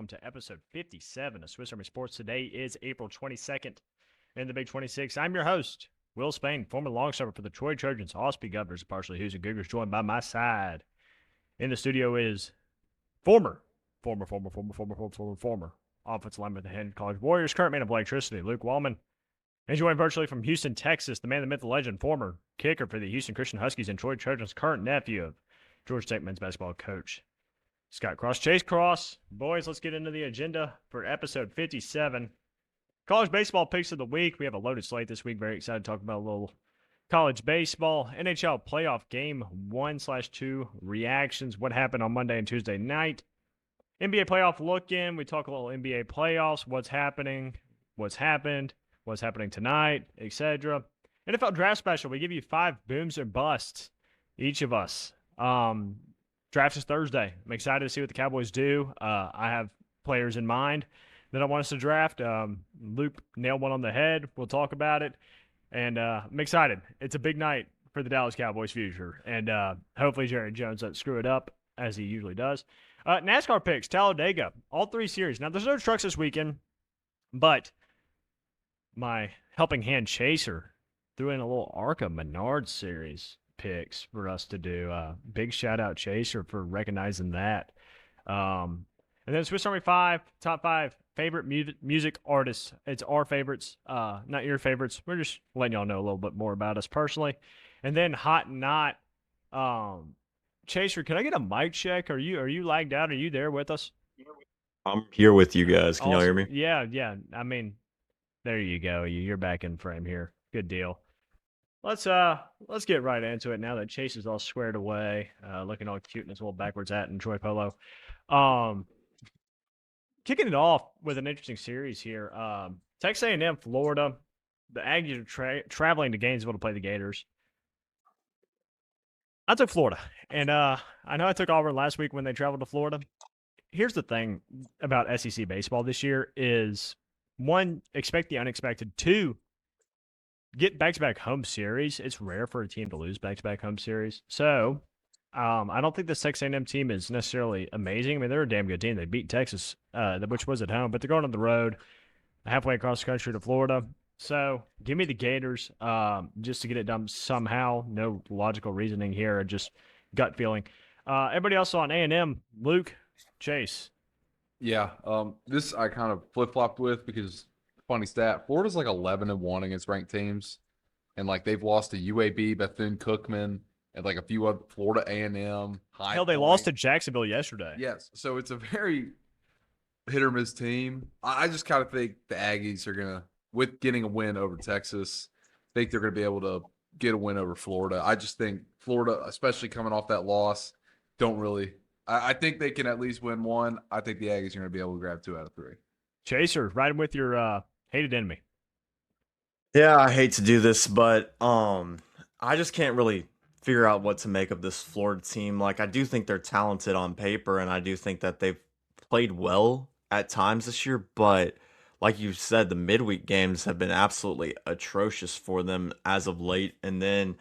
welcome to episode 57 of Swiss Army Sports. Today is April 22nd in the Big 26. I'm your host, Will Spain, former longsnapper for the Troy Trojans, Ospey Governors, partially Hoos and Cougars. Joined by my side in the studio is former offensive lineman with the Hen College Warriors, current man of electricity, Luke Wallman. And joined virtually from Houston, Texas, the man, the myth, the legend, former kicker for the Houston Christian Huskies and Troy Trojans, current nephew of Georgia State men's basketball coach Scott Cross. Chase Cross. Boys, let's get into the agenda for episode 57. College baseball picks of the week. We have a loaded slate this week. Very excited to talk about a little college baseball. NHL playoff game 1/2 reactions. What happened on Monday and Tuesday night. NBA playoff look-in. We talk a little NBA playoffs. What's happening. What's happened. What's happening tonight, etc. NFL draft special. We give you 5 booms or busts, each of us. Draft is Thursday. I'm excited to see what the Cowboys do. I have players in mind that I want us to draft. Luke nailed one on the head. We'll talk about it. And I'm excited. It's a big night for the Dallas Cowboys' future. And hopefully Jerry Jones doesn't screw it up, as he usually does. NASCAR picks, Talladega, all 3 series. Now, there's no trucks this weekend, but my helping hand Chaser threw in a little ARCA Menard series picks for us to do. Big shout out Chaser for recognizing that. And then Swiss Army 5, top 5 favorite music artists. It's our favorites, not your favorites. We're just letting y'all know a little bit more about us personally. And then Hot Not. Chaser, can I get a mic check? Are you lagged out? Are you there with us? I'm here with you guys. Can y'all hear me? Yeah. I mean, there you go. You're back in frame here. Good deal. Let's get right into it now that Chase is all squared away, looking all cute in his little backwards hat and Troy polo. Kicking it off with an interesting series here. Texas A&M, Florida. The Aggies are traveling to Gainesville to play the Gators. I took Florida, and I know I took Auburn last week when they traveled to Florida. Here's the thing about SEC baseball this year is, 1, expect the unexpected. 2, get back-to-back home series. It's rare for a team to lose back-to-back home series. So I don't think the Texas A&M team is necessarily amazing. I mean, they're a damn good team. They beat Texas, which was at home, but they're going on the road halfway across the country to Florida. So give me the Gators just to get it done somehow. No logical reasoning here, just gut feeling. Everybody else on A&M, Luke, Chase. Yeah, this I kind of flip-flopped with because funny stat, Florida's like 11-1 against ranked teams, and like they've lost to UAB, Bethune-Cookman, and like a few other Florida A&M. Hell, they lost to Jacksonville yesterday. Yes, so it's a very hit or miss team. I just kind of think the Aggies are gonna, with getting a win over Texas, think they're gonna be able to get a win over Florida. I just think Florida, especially coming off that loss, don't really. I think they can at least win 1. I think the Aggies are going to be able to grab 2 out of 3. Chaser, riding with your hated enemy. Yeah, I hate to do this, but I just can't really figure out what to make of this Florida team. Like, I do think they're talented on paper, and I do think that they've played well at times this year, but like you said, the midweek games have been absolutely atrocious for them as of late. And then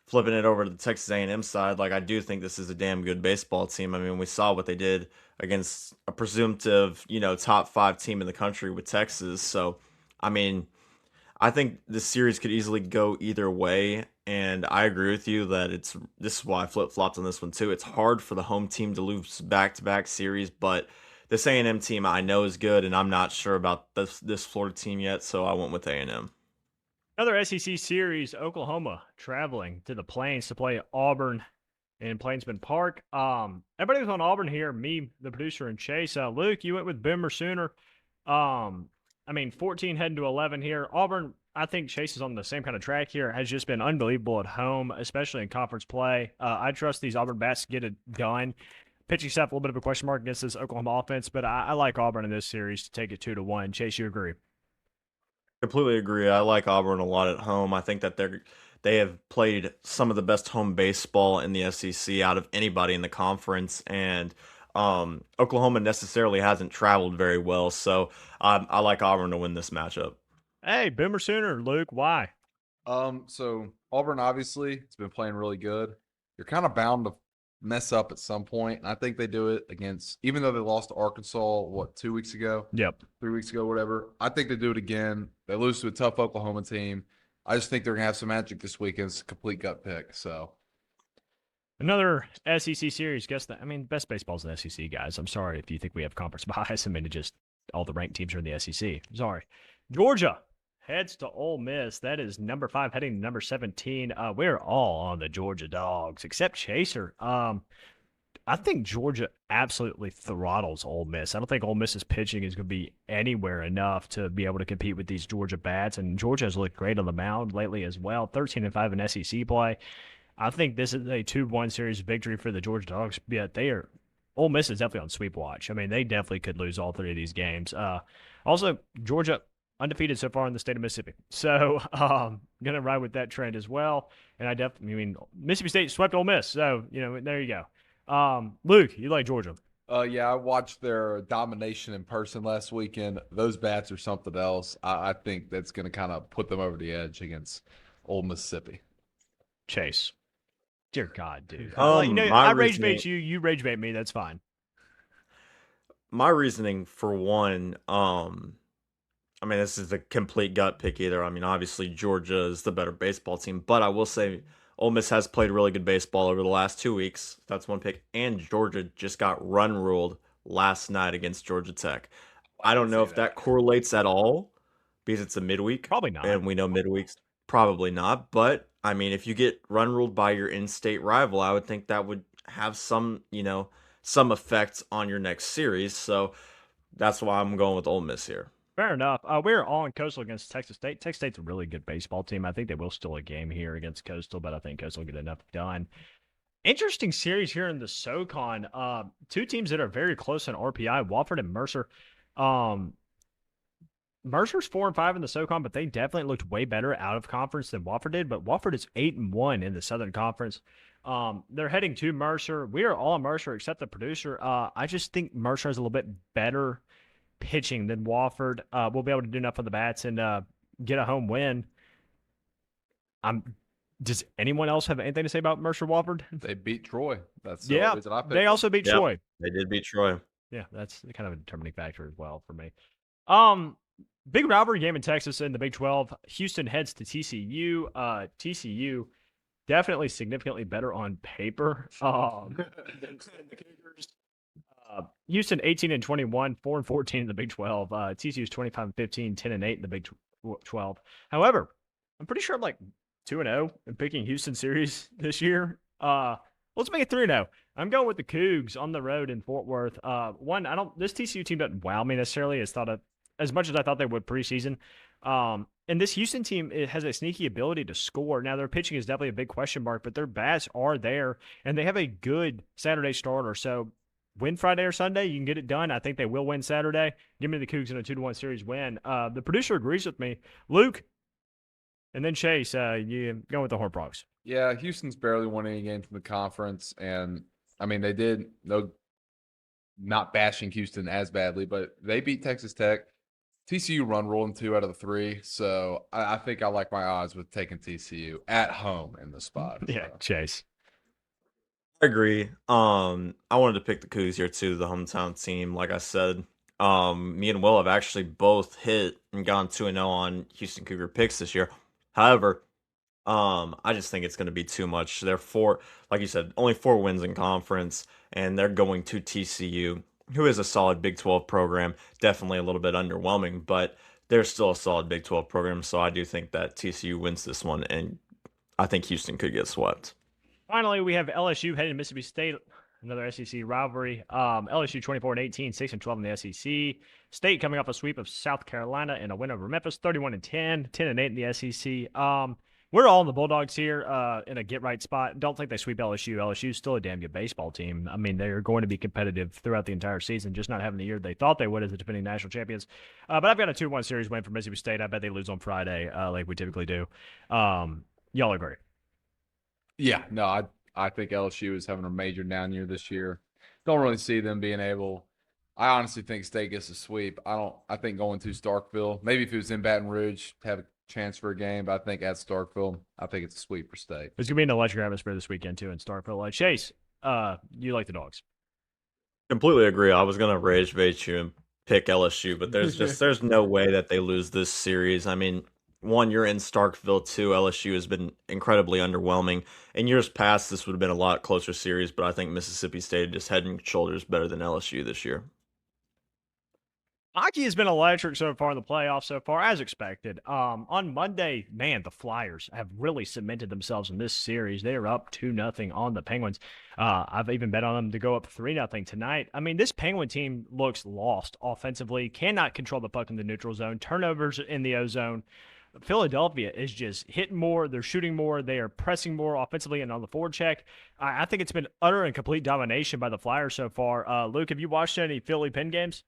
flipping it over to the Texas A&M side, like, I do think this is a damn good baseball team. I mean, we saw what they did against a presumptive, top 5 team in the country with Texas. So, I mean, I think this series could easily go either way, and I agree with you that this is why I flip-flopped on this one too. It's hard for the home team to lose back-to-back series, but this A&M team I know is good, and I'm not sure about this Florida team yet, so I went with A&M. Another SEC series, Oklahoma traveling to the Plains to play Auburn in Plainsman Park. Everybody was on Auburn here, me, the producer, and Chase. Luke, you went with Boomer Sooner. 14 heading to 11 here. Auburn, I think Chase is on the same kind of track here, has just been unbelievable at home, especially in conference play. I trust these Auburn bats to get it done. Pitching staff, a little bit of a question mark against this Oklahoma offense, but I like Auburn in this series to take it 2-1. Chase, you agree? Completely agree. I like Auburn a lot at home. I think that they have played some of the best home baseball in the SEC out of anybody in the conference, and Oklahoma necessarily hasn't traveled very well, so I like Auburn to win this matchup. Hey, Boomer Sooner, Luke, why? So Auburn, obviously, it's been playing really good. You're kind of bound to mess up at some point, and I think they do it against. Even though they lost to Arkansas, 2 weeks ago, Yep. 3 weeks ago, whatever. I think they do it again. They lose to a tough Oklahoma team. I just think they're gonna have some magic this weekend. It's a complete gut pick. So Another SEC series. Guess that. I mean, best baseball's in the SEC, guys. I'm sorry if you think we have conference bias. I mean, it just all the ranked teams are in the SEC. Sorry. Georgia heads to Ole Miss. That is number 5 heading to number 17. We're all on the Georgia Dogs except Chaser. I think Georgia absolutely throttles Ole Miss. I don't think Ole Miss's pitching is going to be anywhere enough to be able to compete with these Georgia bats. And Georgia has looked great on the mound lately as well. 13-5 in SEC play. I think this is a 2-1 series victory for the Georgia Dogs. Yet Ole Miss is definitely on sweep watch. I mean, they definitely could lose all 3 of these games. Also, Georgia undefeated so far in the state of Mississippi. So, gonna ride with that trend as well. And I mean, Mississippi State swept Ole Miss. So, there you go. Luke, you like Georgia? yeah, I watched their domination in person last weekend. Those bats are something else. I think that's gonna kind of put them over the edge against Old Mississippi. Chase. Dear God, dude. My I rage reasoning- bait you. You rage bait me. That's fine. My reasoning for one, I mean, this is a complete gut pick either. I mean, obviously Georgia is the better baseball team, but I will say Ole Miss has played really good baseball over the last 2 weeks. That's one pick. And Georgia just got run ruled last night against Georgia Tech. I don't know if that correlates at all because it's a midweek. Probably not. And we know midweeks probably not. But I mean, if you get run ruled by your in-state rival, I would think that would have some effects on your next series. So that's why I'm going with Ole Miss here. Fair enough. We're all in Coastal against Texas State. Texas State's a really good baseball team. I think they will steal a game here against Coastal, but I think Coastal will get enough done. Interesting series here in the SoCon. 2 teams that are very close in RPI, Wofford and Mercer. Mercer's 4-5 in the SoCon, but they definitely looked way better out of conference than Wofford did. But Wofford is 8-1 in the Southern Conference. They're heading to Mercer. We are all Mercer except the producer. I just think Mercer has a little bit better pitching than Wofford. We'll be able to do enough for the bats and get a home win. Does anyone else have anything to say about Mercer Wofford? They beat Troy. That's the reason I picked they also beat Yep. Troy. They did beat Troy. Yeah, that's kind of a determining factor as well for me. Big rivalry game in Texas in the Big 12. Houston heads to TCU. TCU definitely significantly better on paper than the Cougars. Houston 18-21, 4-14 in the Big 12. TCU's 25-15, 10-8 in the Big 12. However, I'm pretty sure I'm like 2-0 in picking Houston series this year. Let's make it 3-0. I'm going with the Cougs on the road in Fort Worth. This TCU team doesn't wow me necessarily as much as I thought they would preseason. And this Houston team, it has a sneaky ability to score. Now, their pitching is definitely a big question mark, but their bats are there, and they have a good Saturday starter. So, win Friday or Sunday, you can get it done. I think they will win Saturday. Give me the Cougs in a 2-1 series win. The producer agrees with me. Luke, and then Chase, you go with the Horned Frogs. Yeah, Houston's barely won any games in the conference, and I mean they did not bashing Houston as badly, but they beat Texas Tech. TCU run rolling 2 out of the 3, so I think I like my odds with taking TCU at home in the spot. Yeah, so. Chase. I agree. I wanted to pick the Cougs here too, the hometown team. Like I said, me and Will have actually both hit and gone 2-0 on Houston Cougar picks this year. However, I just think it's going to be too much. They're like you said, only 4 wins in conference, and they're going to TCU, who is a solid Big 12 program. Definitely a little bit underwhelming, but they're still a solid Big 12 program. So I do think that TCU wins this one, and I think Houston could get swept. Finally, we have LSU heading to Mississippi State, another SEC rivalry. LSU 24-18, 6-12 in the SEC. State coming off a sweep of South Carolina and a win over Memphis, 31-10, 10-8 in the SEC. We're all in the Bulldogs here in a get-right spot. Don't think they sweep LSU. LSU's still a damn good baseball team. I mean, they're going to be competitive throughout the entire season, just not having the year they thought they would as the defending national champions. But I've got a 2-1 series win for Mississippi State. I bet they lose on Friday like we typically do. Y'all agree? Yeah, no, I think LSU is having a major down year this year. Don't really see them being able. I honestly think State gets a sweep. I think going to Starkville, maybe if it was in Baton Rouge, have a chance for a game. But I think at Starkville, I think it's a sweep for State. There's gonna be an electric atmosphere this weekend too in Starkville. Chase, you like the Dogs. Completely agree. I was gonna rage bait you and pick LSU, but there's no way that they lose this series. I mean, one, you're in Starkville. Two, LSU has been incredibly underwhelming. In years past, this would have been a lot closer series, but I think Mississippi State just head and shoulders better than LSU this year. Hockey has been electric so far in the playoffs so far, as expected. On Monday, man, the Flyers have really cemented themselves in this series. They are up 2-0 on the Penguins. I've even bet on them to go up 3-0 tonight. I mean, this Penguin team looks lost offensively, cannot control the puck in the neutral zone, turnovers in the O zone. Philadelphia is just hitting more. They're shooting more. They are pressing more offensively and on the forward check. I think it's been utter and complete domination by the Flyers so far. Luke, have you watched any Philly Pen games?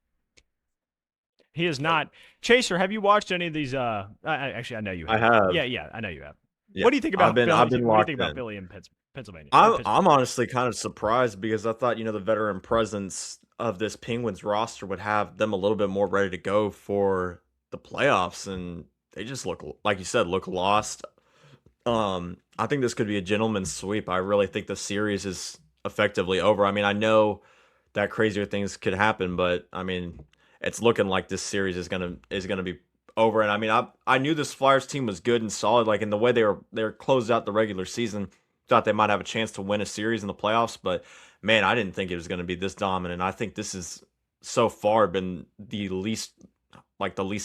He is not. Chaser, have you watched any of these? Actually, I know you I have. have. Yeah, I know you have. Yeah, What do you think about Philly? I've been What do you think locked about in. Philly and Pennsylvania? I'm honestly kind of surprised because I thought, the veteran presence of this Penguins roster would have them a little bit more ready to go for the playoffs, and they just look, like you said, look lost. I think this could be a gentleman's sweep. I really think the series is effectively over. I mean, I know that crazier things could happen, but I mean, it's looking like this series is gonna be over. And I mean, I knew this Flyers team was good and solid. Like in the way they were closed out the regular season, thought they might have a chance to win a series in the playoffs. But man, I didn't think it was going to be this dominant. I think this has so far been the least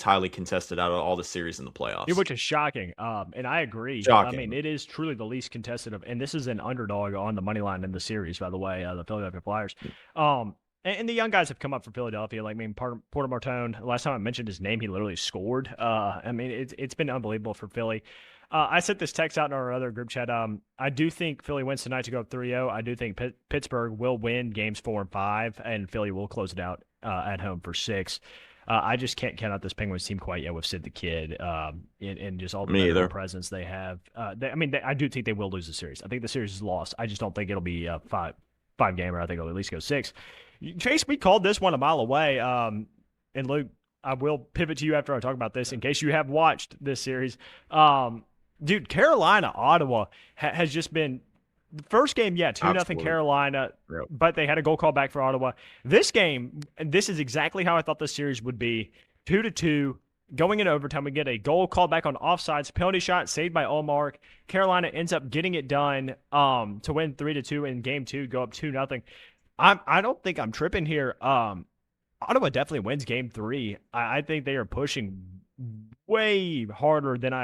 highly contested out of all the series in the playoffs. Which is shocking. And I agree. I mean, Shocking. it is truly the least contested of, and this is an underdog on the money line in the series, by the way, the Philadelphia Flyers. And the young guys have come up for Philadelphia. Like, I mean, Porter Martone, last time I mentioned his name, he literally scored. I mean, it's been unbelievable for Philly. I sent this text out in our other group chat. I do think Philly wins tonight to go up 3-0. I do think Pittsburgh will win games 4 and 5, and Philly will close it out at home for 6. I just can't count out this Penguins team quite yet with Sid the Kid and just all the Me either. presence they have. I do think they will lose the series. I think the series is lost. I just don't think it'll be a five gamer. I think it'll at least go 6. Chase, we called this one a mile away. And Luke, I will pivot to you after I talk about this in case you have watched this series. Dude, Carolina, Ottawa has just been the first game, 2-0 Absolutely. Carolina, Yep. but they had a goal call back for Ottawa. This game, and this is exactly how I thought the series would be: 2-2, going in overtime. We get a goal called back on offsides, penalty shot saved by Olmark. Carolina ends up getting it done to win 3-2 in game 2, go up 2-0. I don't think I'm tripping here. Ottawa definitely wins game 3. I think they are pushing way harder than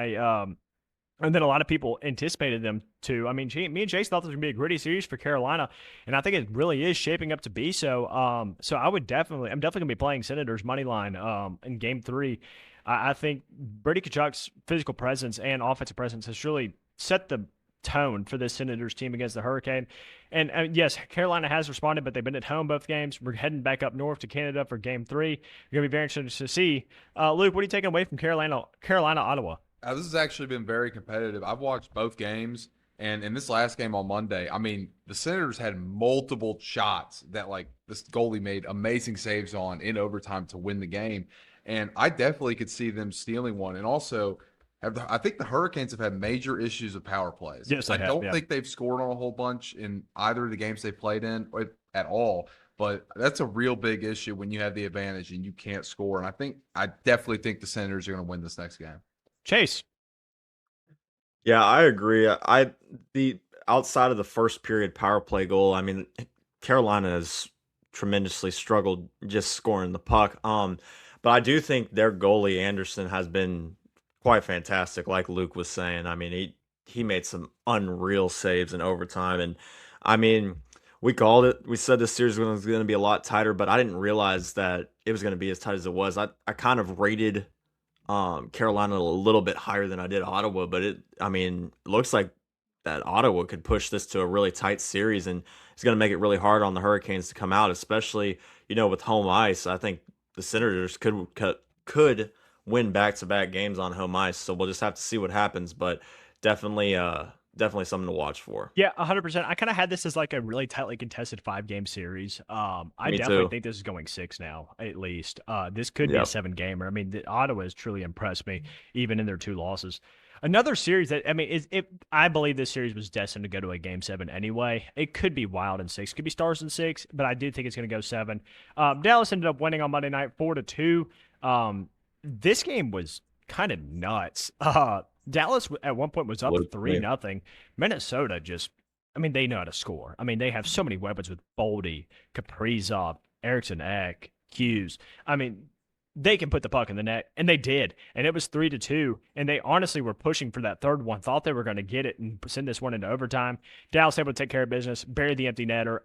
and then a lot of people anticipated them to. I mean, me and Chase thought this was going to be a gritty series for Carolina, and I think it really is shaping up to be so. So I'm definitely going to be playing Senators money line in Game 3. I think Brady Tkachuk's physical presence and offensive presence has really set the tone for this Senators team against the Hurricane. And yes, Carolina has responded, but they've been at home both games. We're heading back up north to Canada for Game 3. You're going to be very interested to see. Luke, what are you taking away from Carolina, Ottawa? This has actually been very competitive. I've watched both games, and in this last game on Monday, I mean, the Senators had multiple shots that like this goalie made amazing saves on in overtime to win the game, and I definitely could see them stealing one. And also, I think the Hurricanes have had major issues with power plays. Yes, they I have, don't yeah. think they've scored on a whole bunch in either of the games they played in or at all. But that's a real big issue when you have the advantage and you can't score. And I definitely think the Senators are going to win this next game. Chase. Yeah, I agree. The outside of the first period power play goal, I mean, Carolina has tremendously struggled just scoring the puck. But I do think their goalie Anderson has been quite fantastic, like Luke was saying. I mean, he made some unreal saves in overtime, and I mean, we called it. We said this series was going to be a lot tighter, but I didn't realize that it was going to be as tight as it was. I kind of rated Carolina a little bit higher than I did Ottawa, but it looks like that Ottawa could push this to a really tight series, and it's going to make it really hard on the Hurricanes to come out, especially with home ice. I think the Senators could win back-to-back games on home ice, so we'll just have to see what happens, but definitely something to watch for. Yeah, 100%. I kind of had this as like a really tightly contested 5-game series. I Me definitely too. think this is going 6 now, at least. This could be a Yep. 7-gamer. I mean, Ottawa has truly impressed me, even in their 2 losses. Another series that I mean, I believe this series was destined to go to a game 7 anyway. It could be Wild in 6, could be Stars in 6, but I do think it's going to go 7. Dallas ended up winning on Monday night 4-2. This game was kind of nuts. Dallas at one point was up Look, 3-0. Minnesota just, I mean, they know how to score. I mean, they have so many weapons with Boldy, Kaprizov, Eriksson Ek, Hughes. I mean, they can put the puck in the net, and they did. And it was 3-2. And they honestly were pushing for that third one. Thought they were going to get it and send this one into overtime. Dallas able to take care of business, bury the empty netter.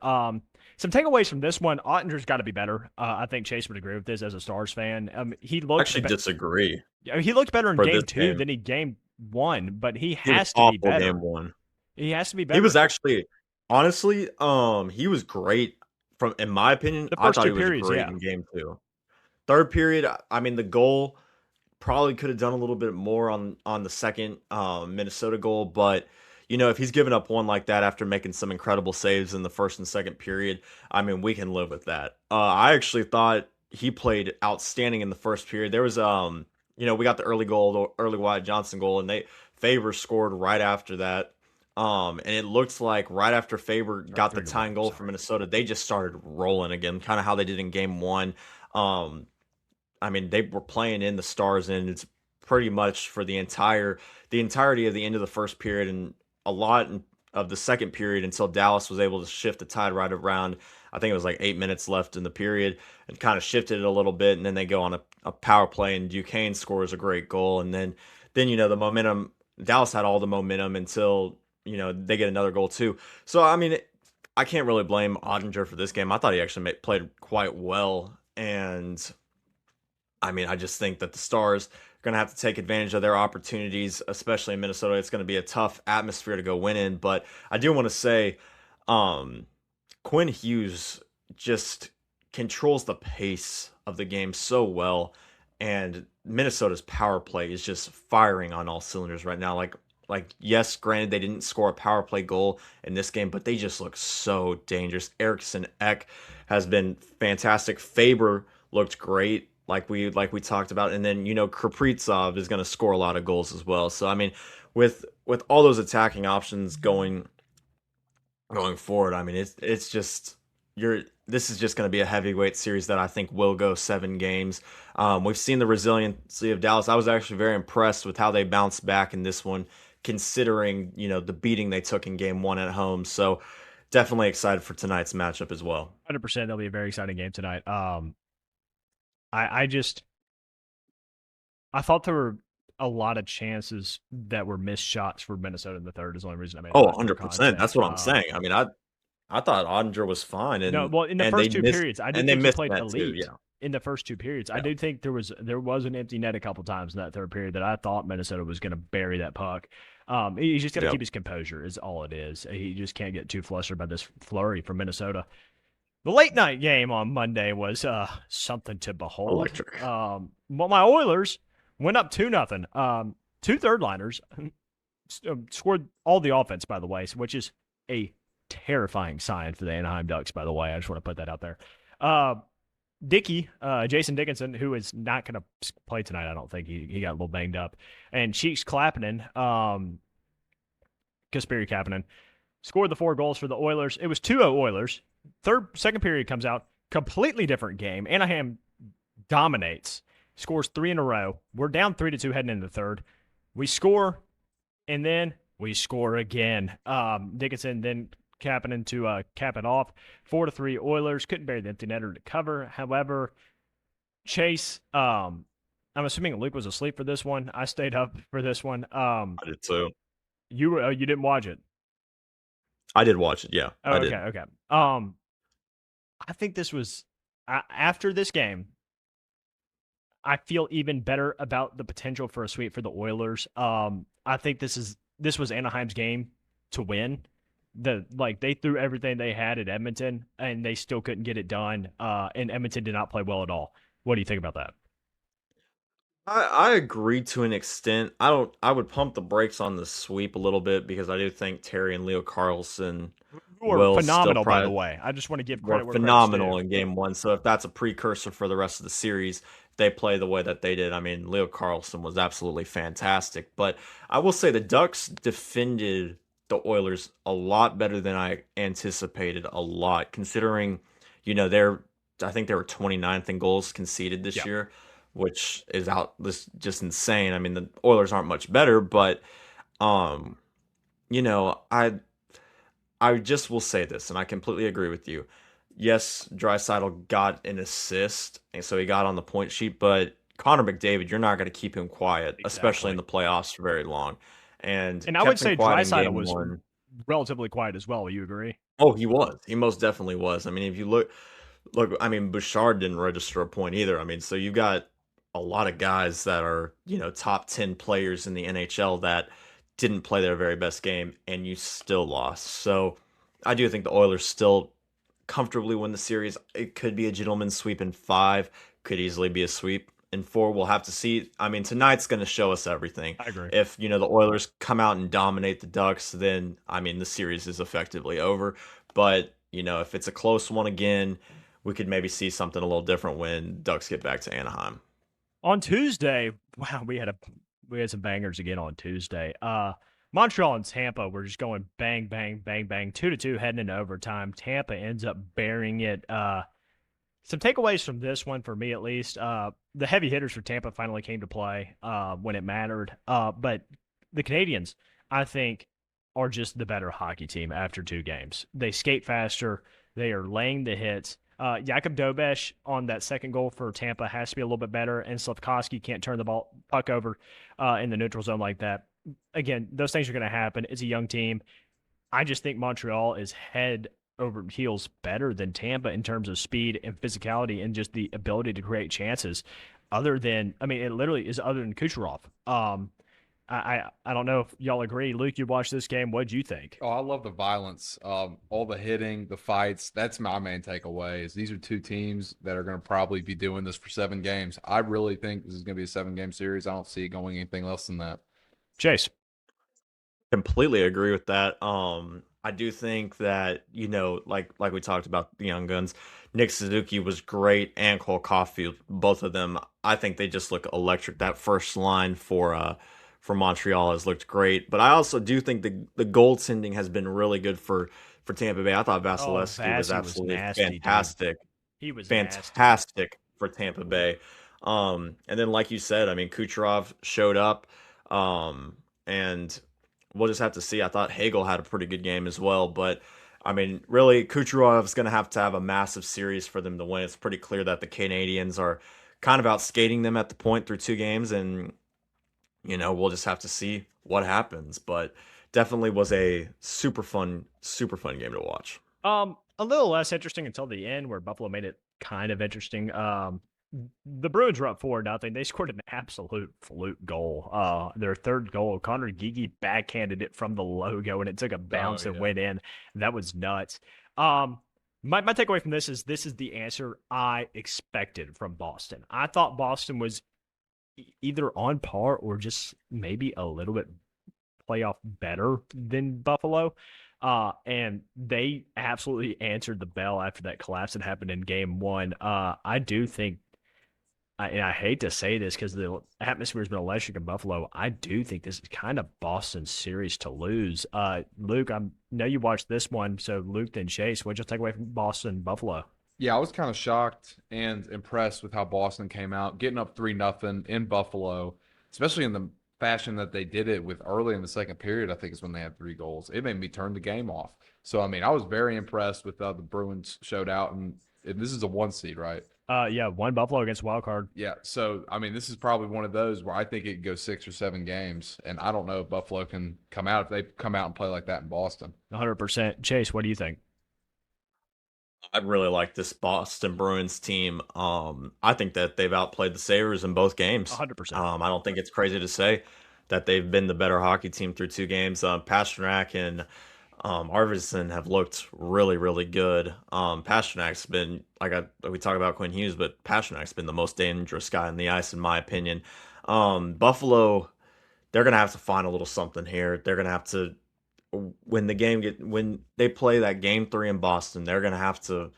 Some takeaways from this one: Ottinger's got to be better. I think Chase would agree with this as a Stars fan. He I looked actually disagree he looked better in for game this 2 game. than he game 1, but he He was has to be awful better. game 1. He has to be He better. was actually, honestly, he was great. From in my opinion, The I first thought two he was periods, great yeah. in game 2. Third period, I mean, the goal probably could have done a little bit more on the second Minnesota goal, but if he's given up one like that after making some incredible saves in the first and second period, I mean, we can live with that. I actually thought he played outstanding in the first period. There was we got the early goal, the early Wyatt Johnson goal, and Faber scored right after that. And it looks like right after Faber got the 3-1, tying goal for sorry. Minnesota, they just started rolling again, kind of how they did in game 1. I mean, they were playing in the Stars, and it's pretty much for the entirety of the end of the first period and a lot of the second period until Dallas was able to shift the tide right around. I think it was like 8 minutes left in the period and kind of shifted it a little bit, and then they go on a power play, and Duquesne scores a great goal, and then the momentum. Dallas had all the momentum until they get another goal too. So I mean, I can't really blame Ottinger for this game. I thought he actually played quite well, and I mean, I just think that the Stars are going to have to take advantage of their opportunities, especially in Minnesota. It's going to be a tough atmosphere to go win in. But I do want to say, um, Quinn Hughes just controls the pace of the game so well, and Minnesota's power play is just firing on all cylinders right now. Yes, granted they didn't score a power play goal in this game, but they just look so dangerous. Eriksson Ek has been fantastic. Faber looked great, like we talked about, and then Kaprizov is going to score a lot of goals as well. So I mean, with all those attacking options going forward, I mean it's just this is just going to be a heavyweight series that I think will go 7 games. We've seen the resiliency of Dallas. I was actually very impressed with how they bounced back in this one, considering the beating they took in game 1 at home. So definitely excited for tonight's matchup as well. 100%. That'll be a very exciting game tonight. I just I thought there were a lot of chances that were missed shots for Minnesota in the third. Is the only reason I made Oh, that for 100%. That's context. what I'm saying. I mean, I thought Ottinger was fine, No, and well, in the and they first two missed periods, I do and they think he missed played that too. elite Yeah, in the first two periods. I yeah. do think there was an empty net a couple times in that third period that I thought Minnesota was going to bury that puck. He's just got to Yep. keep his composure. Is all it is. He just can't get too flustered by this flurry from Minnesota. The late night game on Monday was something to behold. Electric. Well, my Oilers went up 2-0. Two third liners scored all the offense, by the way, which is a terrifying sign for the Anaheim Ducks, by the way. I just want to put that out there. Jason Dickinson, who is not going to play tonight, I don't think. He got a little banged up. And Cheeks Kapanen, Kasperi Kapanen, scored the 4 goals for the Oilers. It was 2-0 Oilers. Second period comes out, completely different game. Anaheim dominates, scores 3 in a row. We're down 3-2 heading into the third. We score, and then we score again. Dickinson then Kapanen to cap it off. 4-3 Oilers. Couldn't bury the empty netter to cover. However, Chase, I'm assuming Luke was asleep for this one. I stayed up for this one. I did too. You didn't watch it. I did watch it. Yeah, Oh, I okay, did. okay. I think this was after this game. I feel even better about the potential for a sweep for the Oilers. I think this was Anaheim's game to win. They threw everything they had at Edmonton, and they still couldn't get it done. And Edmonton did not play well at all. What do you think about that? I agree to an extent. I would pump the brakes on the sweep a little bit because I do think Terry and Leo Carlson who are will still phenomenal, by the probably way. I just want to give were credit where credit's due. phenomenal in game one. So if that's a precursor for the rest of the series, they play the way that they did. I mean, Leo Carlson was absolutely fantastic. But I will say the Ducks defended the Oilers a lot better than I anticipated, a lot, considering, I think they were 29th in goals conceded this Yeah. year, which is this just insane. I mean, the Oilers aren't much better, but um, you know, I just will say this, and I completely agree with you. Yes, Draisaitl got an assist, and so he got on the point sheet, but Connor McDavid, you're not going to keep him quiet, especially in Exactly. the playoffs for very long. And And I would kept him say quiet in Draisaitl game was one. relatively quiet as well. You agree? Oh, he was. He most definitely was. I mean, if you look, I mean, Bouchard didn't register a point either. I mean, so you got a lot of guys that are, top 10 players in the NHL that didn't play their very best game, and you still lost. So I do think the Oilers still comfortably win the series. It could be a gentleman's sweep in five, could easily be a sweep in four. We'll have to see. I mean, tonight's going to show us everything. I agree. If, the Oilers come out and dominate the Ducks, then, I mean, the series is effectively over. But, if it's a close one again, we could maybe see something a little different when Ducks get back to Anaheim. On Tuesday, wow, we had some bangers again on Tuesday. Montreal and Tampa were just going bang, bang, bang, bang, 2-2 heading into overtime. Tampa ends up burying it. Some takeaways from this one, for me at least. The heavy hitters for Tampa finally came to play when it mattered. But the Canadians, I think, are just the better hockey team after 2 games. They skate faster. They are laying the hits. Jakub Dobesh on that second goal for Tampa has to be a little bit better, and Slavkovsky can't turn the puck over in the neutral zone like that. Again, those things are going to happen. It's a young team. I just think Montreal is head over heels better than Tampa in terms of speed and physicality and just the ability to create chances. Other than, I mean, it literally is other than Kucherov. I don't know if y'all agree. Luke, you watched this game. What'd you think? Oh, I love the violence, all the hitting, the fights. That's my main takeaway. Is these are two teams that are going to probably be doing this for 7 games. I really think this is going to be a 7-game series. I don't see it going anything less than that. Chase. Completely agree with that. I do think that, like we talked about the young guns, Nick Suzuki was great, and Cole Caulfield, both of them. I think they just look electric. That first line for Montreal has looked great. But I also do think the goaltending has been really good for Tampa Bay. I thought Oh, Vasilevsky was Vassy was absolutely nasty, dude. fantastic. He was nasty. Fantastic for Tampa Bay. And then like you said, I mean, Kucherov showed up. And we'll just have to see. I thought Hagel had a pretty good game as well, but I mean, really, Kucherov's going to have a massive series for them to win. It's pretty clear that the Canadians are kind of outskating them at the point through 2 games, and we'll just have to see what happens. But definitely was a super fun game to watch. A little less interesting until the end, where Buffalo made it kind of interesting. The Bruins were up 4-0. They scored an absolute fluke goal. Their third goal, Connor Geekie backhanded it from the logo, and it took a bounce and went in. That was nuts. My takeaway from this is the answer I expected from Boston. I thought Boston was either on par or just maybe a little bit playoff better than Buffalo. And they absolutely answered the bell after that collapse that happened in game one. I do think, and I hate to say this because the atmosphere has been electric in Buffalo, I do think this is kind of Boston's series to lose. Luke, I know you watched this one, so Luke then Chase, what'd you take away from Boston Buffalo? Yeah, I was kind of shocked and impressed with how Boston came out, getting up 3-0 in Buffalo, especially in the fashion that they did it with early in the second period. I think is when they had 3 goals. It made me turn the game off. So, I mean, I was very impressed with how the Bruins showed out. And this is a 1 seed, right? Yeah, one Buffalo against wild card. Yeah. So, I mean, this is probably one of those where I think it could go 6 or 7 games. And I don't know if Buffalo can come out if they come out and play like that in Boston. 100%. Chase, what do you think? I really like this Boston Bruins team. I think that they've outplayed the Sabres in both games. 100%. I don't think it's crazy to say that they've been the better hockey team through 2 games. Pasternak and Arvidsson have looked really good. Pasternak's been, we talk about Quinn Hughes, but Pasternak's been the most dangerous guy on the ice, in my opinion. Buffalo, they're going to have to find a little something here. They're going to have to when they play that game 3 in Boston, they're gonna have to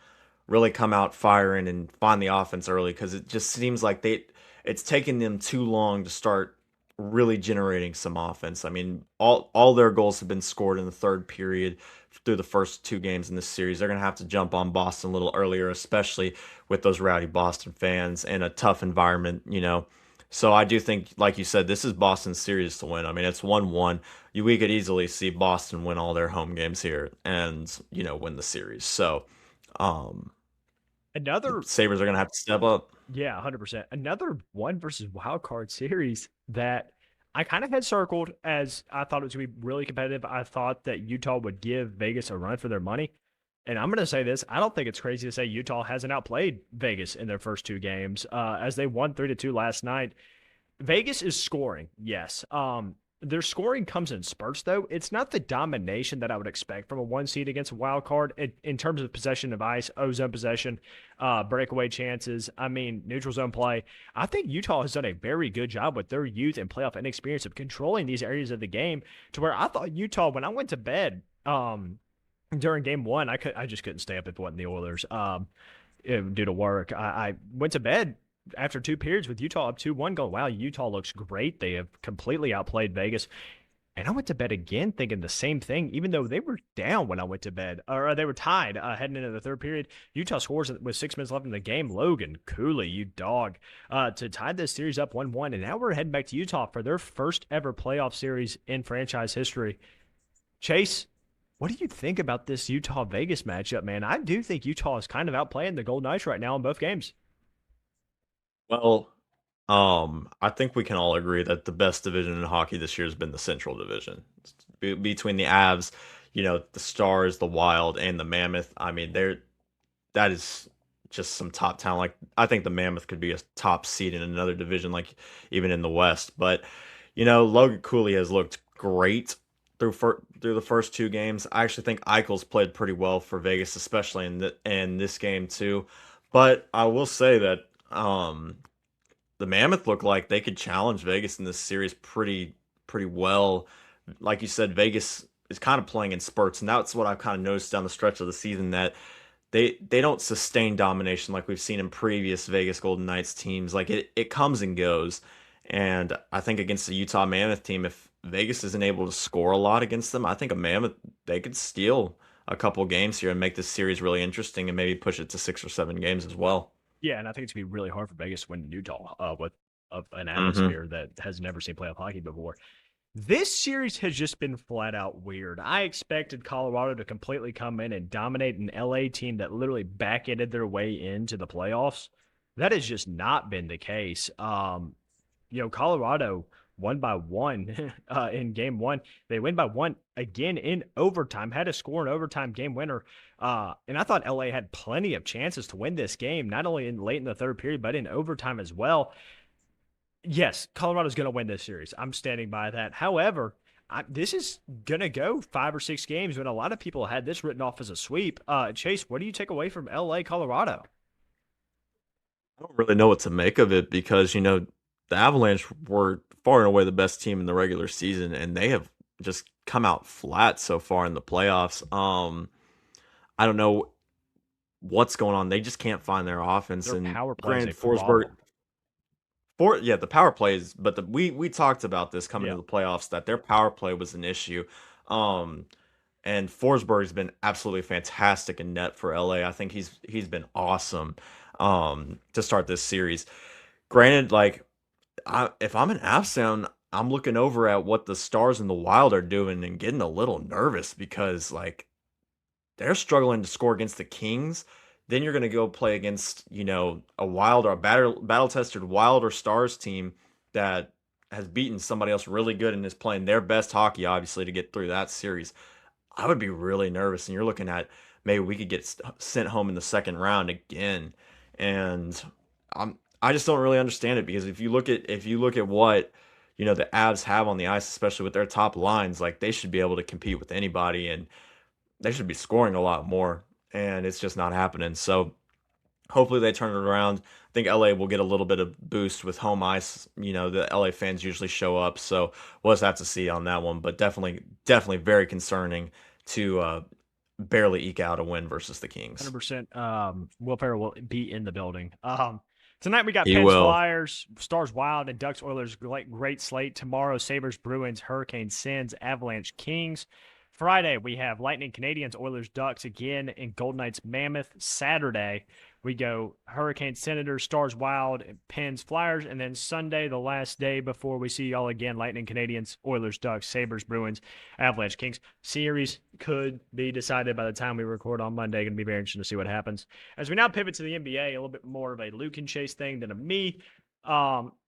really come out firing and find the offense early because it just seems like it's taken them too long to start really generating some offense. I mean, all their goals have been scored in the third period through the first 2 games in this series. They're going to have to jump on Boston a little earlier, especially with those rowdy Boston fans and a tough environment. So I do think, like you said, this is Boston's series to win. I mean, it's 1-1. We could easily see Boston win all their home games here and, win the series. So, um, the Another Sabres are going to have to step up. Yeah, 100%. Another one versus wild card series that I kind of had circled as I thought it was going to be really competitive. I thought that Utah would give Vegas a run for their money. And I'm going to say this. I don't think it's crazy to say Utah hasn't outplayed Vegas in their first 2 games as they won 3-2 last night. Vegas is scoring, yes. Their scoring comes in spurts, though. It's not the domination that I would expect from a 1 seed against a wild card in terms of possession of ice, ozone possession, breakaway chances. I mean, neutral zone play. I think Utah has done a very good job with their youth and playoff inexperience of controlling these areas of the game to where I thought Utah, when I went to bed during game 1, I just couldn't stay up if it wasn't the Oilers due to work. I went to bed after 2 periods with Utah up 2-1 going, wow, Utah looks great. They have completely outplayed Vegas. And I went to bed again thinking the same thing, even though they were down when I went to bed, or they were tied heading into the third period. Utah scores with 6 minutes left in the game. Logan Cooley, you dog, to tie this series up 1-1. And now we're heading back to Utah for their first ever playoff series in franchise history. Chase, what do you think about this Utah-Vegas matchup, man? I do think Utah is kind of outplaying the Golden Knights right now in both games. Well, I think we can all agree that the best division in hockey this year has been the Central Division. Between the Avs, the Stars, the Wild, and the Mammoth. I mean, that is just some top talent. Like I think the Mammoth could be a top seed in another division, like even in the West. But Logan Cooley has looked great through the first 2 games. I actually think Eichel's played pretty well for Vegas, especially in this game too. But I will say that the Mammoth look like they could challenge Vegas in this series pretty well. Like you said, Vegas is kind of playing in spurts, and that's what I've kind of noticed down the stretch of the season that they don't sustain domination like we've seen in previous Vegas Golden Knights teams. Like it comes and goes. And I think against the Utah Mammoth team, if Vegas isn't able to score a lot against them, I think a Mammoth they could steal a couple games here and make this series really interesting and maybe push it to 6 or 7 games as well. Yeah, and I think it's going to be really hard for Vegas to win Utah with an Hmm. atmosphere that has never seen playoff hockey before. This series has just been flat out weird. I expected Colorado to completely come in and dominate an LA team that literally back-ended their way into the playoffs. That has just not been the case. Colorado won by one in game 1. They win by one again in overtime, had a score in overtime game winner. And I thought LA had plenty of chances to win this game, not only late in the third period, but in overtime as well. Yes, Colorado's going to win this series. I'm standing by that. However, this is going to go 5 or 6 games when a lot of people had this written off as a sweep. Chase, what do you take away from LA, Colorado? I don't really know what to make of it because, the Avalanche were far and away the best team in the regular season, and they have just come out flat so far in the playoffs. I don't know what's going on. They just can't find their offense. Their And power play is granted, a Forsberg, problem. the power plays, but we talked about this coming to Yeah. the playoffs that their power play was an issue. Um, and Forsberg's been absolutely fantastic in net for LA. I think he's been awesome to start this series. Granted, like if I'm an Avs fan, I'm looking over at what the Stars and the Wild are doing and getting a little nervous because like they're struggling to score against the Kings. Then you're going to go play against, a Wild or a battle tested Wild or Stars team that has beaten somebody else really good and is playing their best hockey, obviously, to get through that series. I would be really nervous. And you're looking at maybe we could get sent home in the second round again. And I just don't really understand it because if you look at what the Avs have on the ice, especially with their top lines, like they should be able to compete with anybody and they should be scoring a lot more, and it's just not happening. So Hopefully they turn it around. I think LA will get a little bit of boost with home ice. The LA fans usually show up, so we'll just have to see on that one. But definitely very concerning to barely eke out a win versus the Kings. 100%. Will Ferrell will be in the building. Tonight we got He Pens will. Flyers, Stars Wild, and Ducks Oilers. Great slate. Tomorrow, Sabres Bruins, Hurricanes Sens, Avalanche Kings. Friday we have Lightning Canadians, Oilers Ducks again, and Golden Knights Mammoth. Saturday we go Hurricanes Senators, Stars Wild, Pens Flyers, and then Sunday, the last day before we see y'all again, Lightning Canadians, Oilers Ducks, Sabres Bruins, Avalanche Kings. Series could be decided by the time we record on Monday. Going to be very interesting to see what happens. As we now pivot to the NBA, a little bit more of a Luke and Chase thing than a me.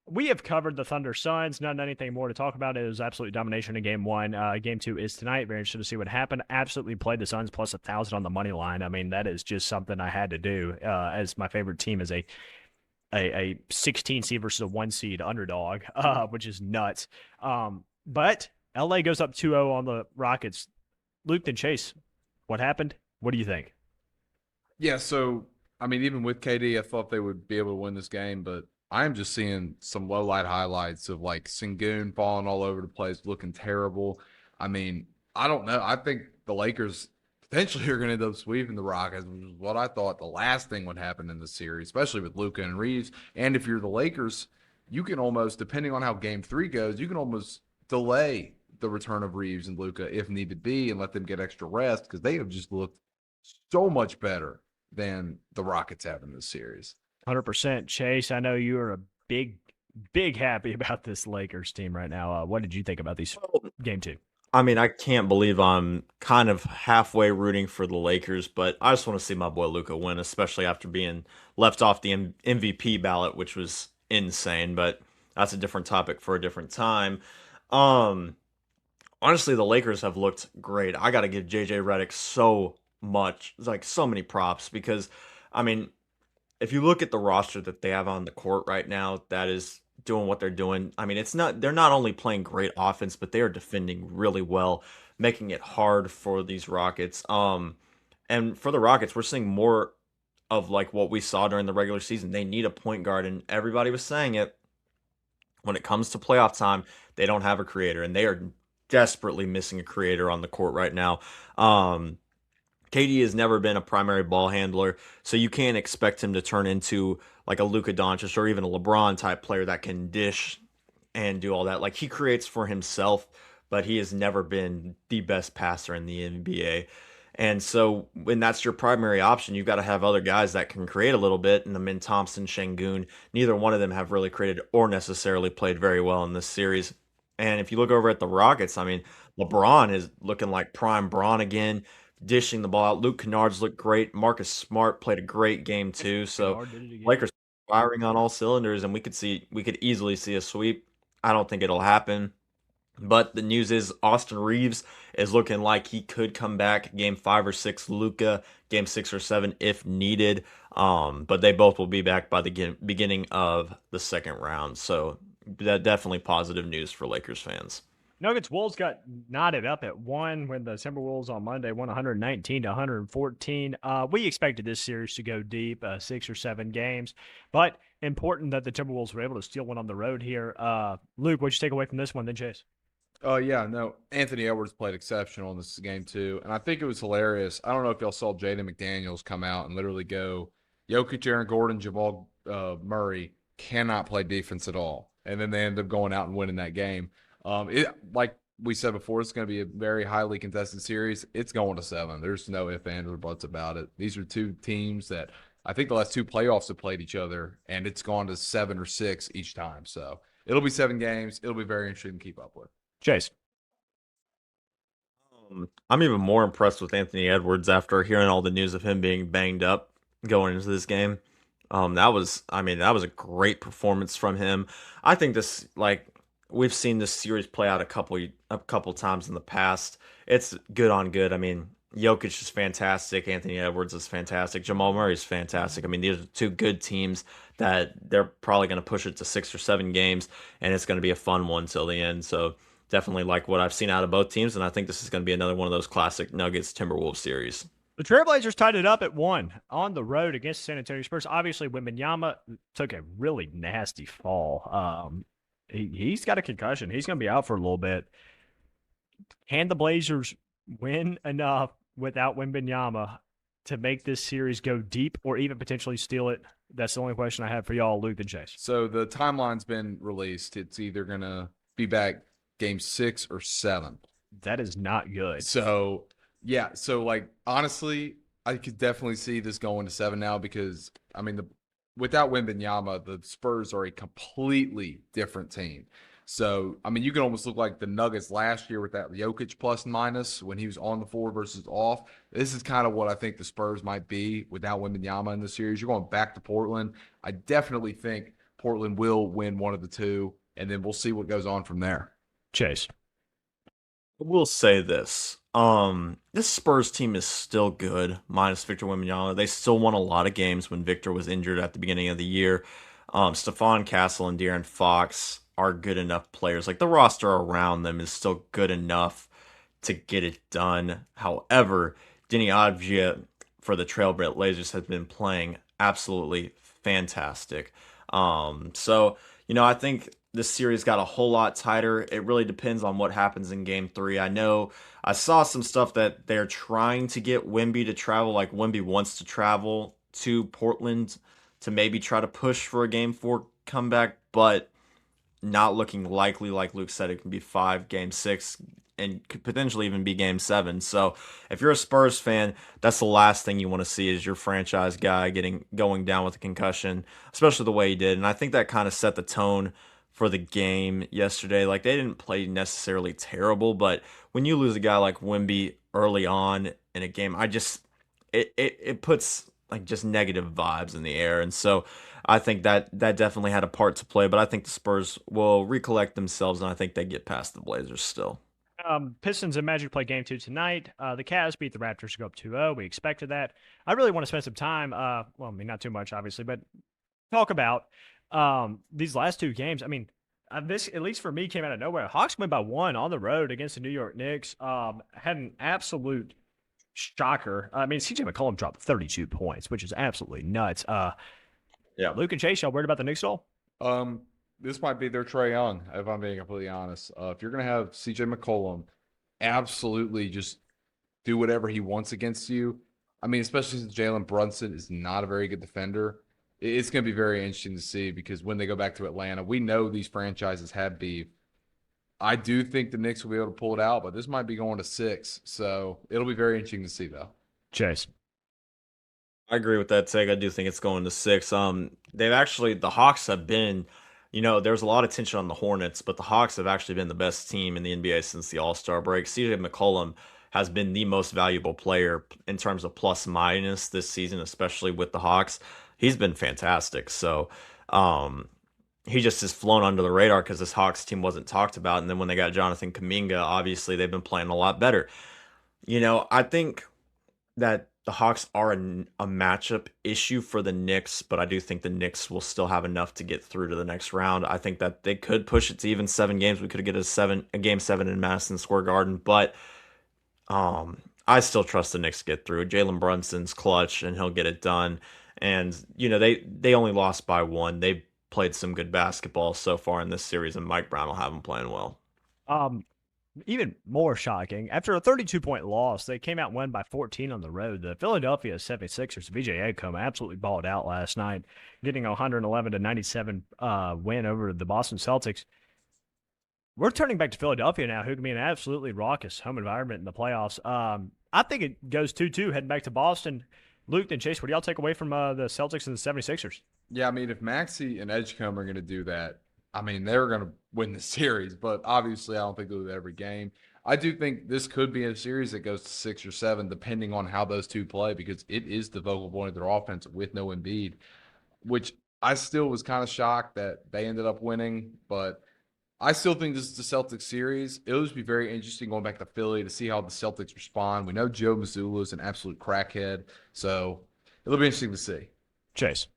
We have covered the Thunder Suns. Not anything more to talk about. It was absolute domination in game one. Game two is tonight. Very interested to see what happened. Absolutely played the Suns plus 1,000 on the money line. I mean, that is just something I had to do as my favorite team is a 16 seed versus a 1 seed underdog, which is nuts. But LA goes up 2-0 on the Rockets. Luke and Chase, what happened? What do you think? Yeah, so I mean, even with KD, I thought they would be able to win this game, but I'm just seeing some low light highlights of like Sengun falling all over the place, looking terrible. I mean, I don't know. I think the Lakers potentially are going to end up sweeping the Rockets, which is what I thought the last thing would happen in the series, especially with Luka and Reeves. And if you're the Lakers, you can almost, depending on how Game 3 goes, you can almost delay the return of Reeves and Luka if needed be and let them get extra rest because they have just looked so much better than the Rockets have in this series. 100%. Chase, I know you are a big happy about this Lakers team right now. What did you think about these game two? I mean, I can't believe I'm kind of halfway rooting for the Lakers, but I just want to see my boy Luca win, especially after being left off the MVP ballot, which was insane. But that's a different topic for a different time. Um, Honestly, the Lakers have looked great. I got to give JJ Redick so much, like so many props because, I mean, if you look at the roster that they have on the court right now, that is doing what they're doing. I mean, it's not they're not only playing great offense, but they are defending really well, making it hard for these Rockets. And for the Rockets, we're seeing more of like what we saw during the regular season. They need a point guard, and everybody was saying it. When it comes to playoff time, they don't have a creator, and they are desperately missing a creator on the court right now. KD has never been a primary ball handler, so you can't expect him to turn into like a Luka Doncic or even a LeBron type player that can dish and do all that. Like he creates for himself, but he has never been the best passer in the NBA. And so when that's your primary option, you've got to have other guys that can create a little bit. And the Min Thompson, Şengün, neither one of them have really created or necessarily played very well in this series. And if you look over at the Rockets, I mean, LeBron is looking like prime Braun again, dishing the ball out. Luke Kennard's looked great. Marcus Smart played a great game too. So Kennard did it again. Lakers firing on all cylinders, and we could easily see a sweep. I don't think it'll happen. But the news is Austin Reeves is looking like he could come back game 5 or 6, Luca game 6 or 7 if needed. But they both will be back by the beginning of the second round. So that definitely positive news for Lakers fans. Nuggets Wolves got knotted up at 1 when the Timberwolves on Monday won 119 to 114. We expected this series to go deep, 6 or 7 games, but important that the Timberwolves were able to steal one on the road here. Luke, what'd you take away from this one then, Chase? Oh, yeah, no. Anthony Edwards played exceptional in this game, too. And I think it was hilarious. I don't know if y'all saw Jaden McDaniels come out and literally go, Jokic, Aaron Gordon, Jamal Murray cannot play defense at all. And then they ended up going out and winning that game. Like we said before, it's going to be a very highly contested series. It's going to 7. There's no ifs, ands, or buts about it. These are two teams that I think the last 2 playoffs have played each other, and it's gone to 7 or 6 each time. So it'll be 7 games. It'll be very interesting to keep up with. Chase. I'm even more impressed with Anthony Edwards after hearing all the news of him being banged up going into this game. That was a great performance from him. I think this, like, we've seen this series play out a couple times in the past. It's good on good. I mean, Jokic is fantastic. Anthony Edwards is fantastic. Jamal Murray is fantastic. I mean, these are 2 good teams that they're probably going to push it to 6 or 7 games, and it's going to be a fun one till the end. So definitely like what I've seen out of both teams, and I think this is going to be another one of those classic Nuggets Timberwolves series. The Trailblazers tied it up at 1 on the road against San Antonio Spurs. Obviously, Wembanyama took a really nasty fall. He's got a concussion. He's going to be out for a little bit. Can the Blazers win enough without Wembanyama to make this series go deep or even potentially steal it? That's the only question I have for y'all, Luke and Chase. So the timeline's been released. It's either going to be back game 6 or 7. That is not good. So, yeah. So, like, honestly, I could definitely see this going to 7 now because, I mean, without Wembanyama, the Spurs are a completely different team. So, I mean, you can almost look like the Nuggets last year with that Jokic plus minus when he was on the floor versus off. This is kind of what I think the Spurs might be without Wembanyama in the series. You're going back to Portland. I definitely think Portland will win one of the two, and then we'll see what goes on from there. Chase. I will say this. This Spurs team is still good, minus Victor Wembanyama. They still won a lot of games when Victor was injured at the beginning of the year. Stephon Castle and De'Aaron Fox are good enough players. Like, the roster around them is still good enough to get it done. However, Denny Avdija for the Trailblazers has been playing absolutely fantastic. So, I think this series got a whole lot tighter. It really depends on what happens in game 3. I know I saw some stuff that they're trying to get Wemby to travel, like Wemby wants to travel to Portland to maybe try to push for a game 4 comeback, but not looking likely. Like Luke said, it can be 5, game 6, and could potentially even be game 7. So if you're a Spurs fan, that's the last thing you want to see is your franchise guy going down with a concussion, especially the way he did. And I think that kind of set the tone for the game yesterday. Like, they didn't play necessarily terrible, but when you lose a guy like Wemby early on in a game, it puts like just negative vibes in the air. And so I think that definitely had a part to play, but I think the Spurs will recollect themselves, and I think they get past the Blazers still. Pistons and Magic play game 2 tonight. The Cavs beat the Raptors to go up 2-0. We expected that. I really want to spend some time, well, I mean, not too much, obviously, but talk about these last 2 games. I mean, this, at least for me, came out of nowhere. Hawks win by 1 on the road against the New York Knicks. Had an absolute shocker. I mean, CJ McCollum dropped 32 points, which is absolutely nuts. Yeah. Luke and Chase, y'all worried about the Knicks at all? This might be their Trae Young, if I'm being completely honest. If you're going to have CJ McCollum absolutely just do whatever he wants against you, I mean, especially since Jalen Brunson is not a very good defender, it's going to be very interesting to see because when they go back to Atlanta, we know these franchises have beef. I do think the Knicks will be able to pull it out, but this might be going to 6. So it'll be very interesting to see, though. Chase. I agree with that take. I do think it's going to 6. The Hawks have been, there's a lot of tension on the Hornets, but the Hawks have actually been the best team in the NBA since the All-Star break. CJ McCollum has been the most valuable player in terms of plus minus this season, especially with the Hawks. He's been fantastic. So, he just has flown under the radar because this Hawks team wasn't talked about. And then when they got Jonathan Kuminga, obviously they've been playing a lot better. I think that the Hawks are a matchup issue for the Knicks, but I do think the Knicks will still have enough to get through to the next round. I think that they could push it to even 7 games. We could get a game 7 in Madison Square Garden, but I still trust the Knicks to get through. Jalen Brunson's clutch, and he'll get it done. And they only lost by 1. They played some good basketball so far in this series, and Mike Brown will have them playing well. Even more shocking, after a 32-point loss, they came out and won by 14 on the road. The Philadelphia 76ers, VJ Edgecombe, absolutely balled out last night, getting a 111-97 win over the Boston Celtics. We're turning back to Philadelphia now, who can be an absolutely raucous home environment in the playoffs. I think it goes 2-2, heading back to Boston. Luke and Chase, what do y'all take away from the Celtics and the 76ers? Yeah, I mean, if Maxey and Edgecombe are going to do that, I mean, they're going to win the series, but obviously I don't think they'll do that every game. I do think this could be a series that goes to 6 or 7, depending on how those two play, because it is the focal point of their offense with no Embiid, which I still was kind of shocked that they ended up winning, but I still think this is the Celtics series. It'll just be very interesting going back to Philly to see how the Celtics respond. We know Joe Mazzulla is an absolute crackhead, so it'll be interesting to see. Chase.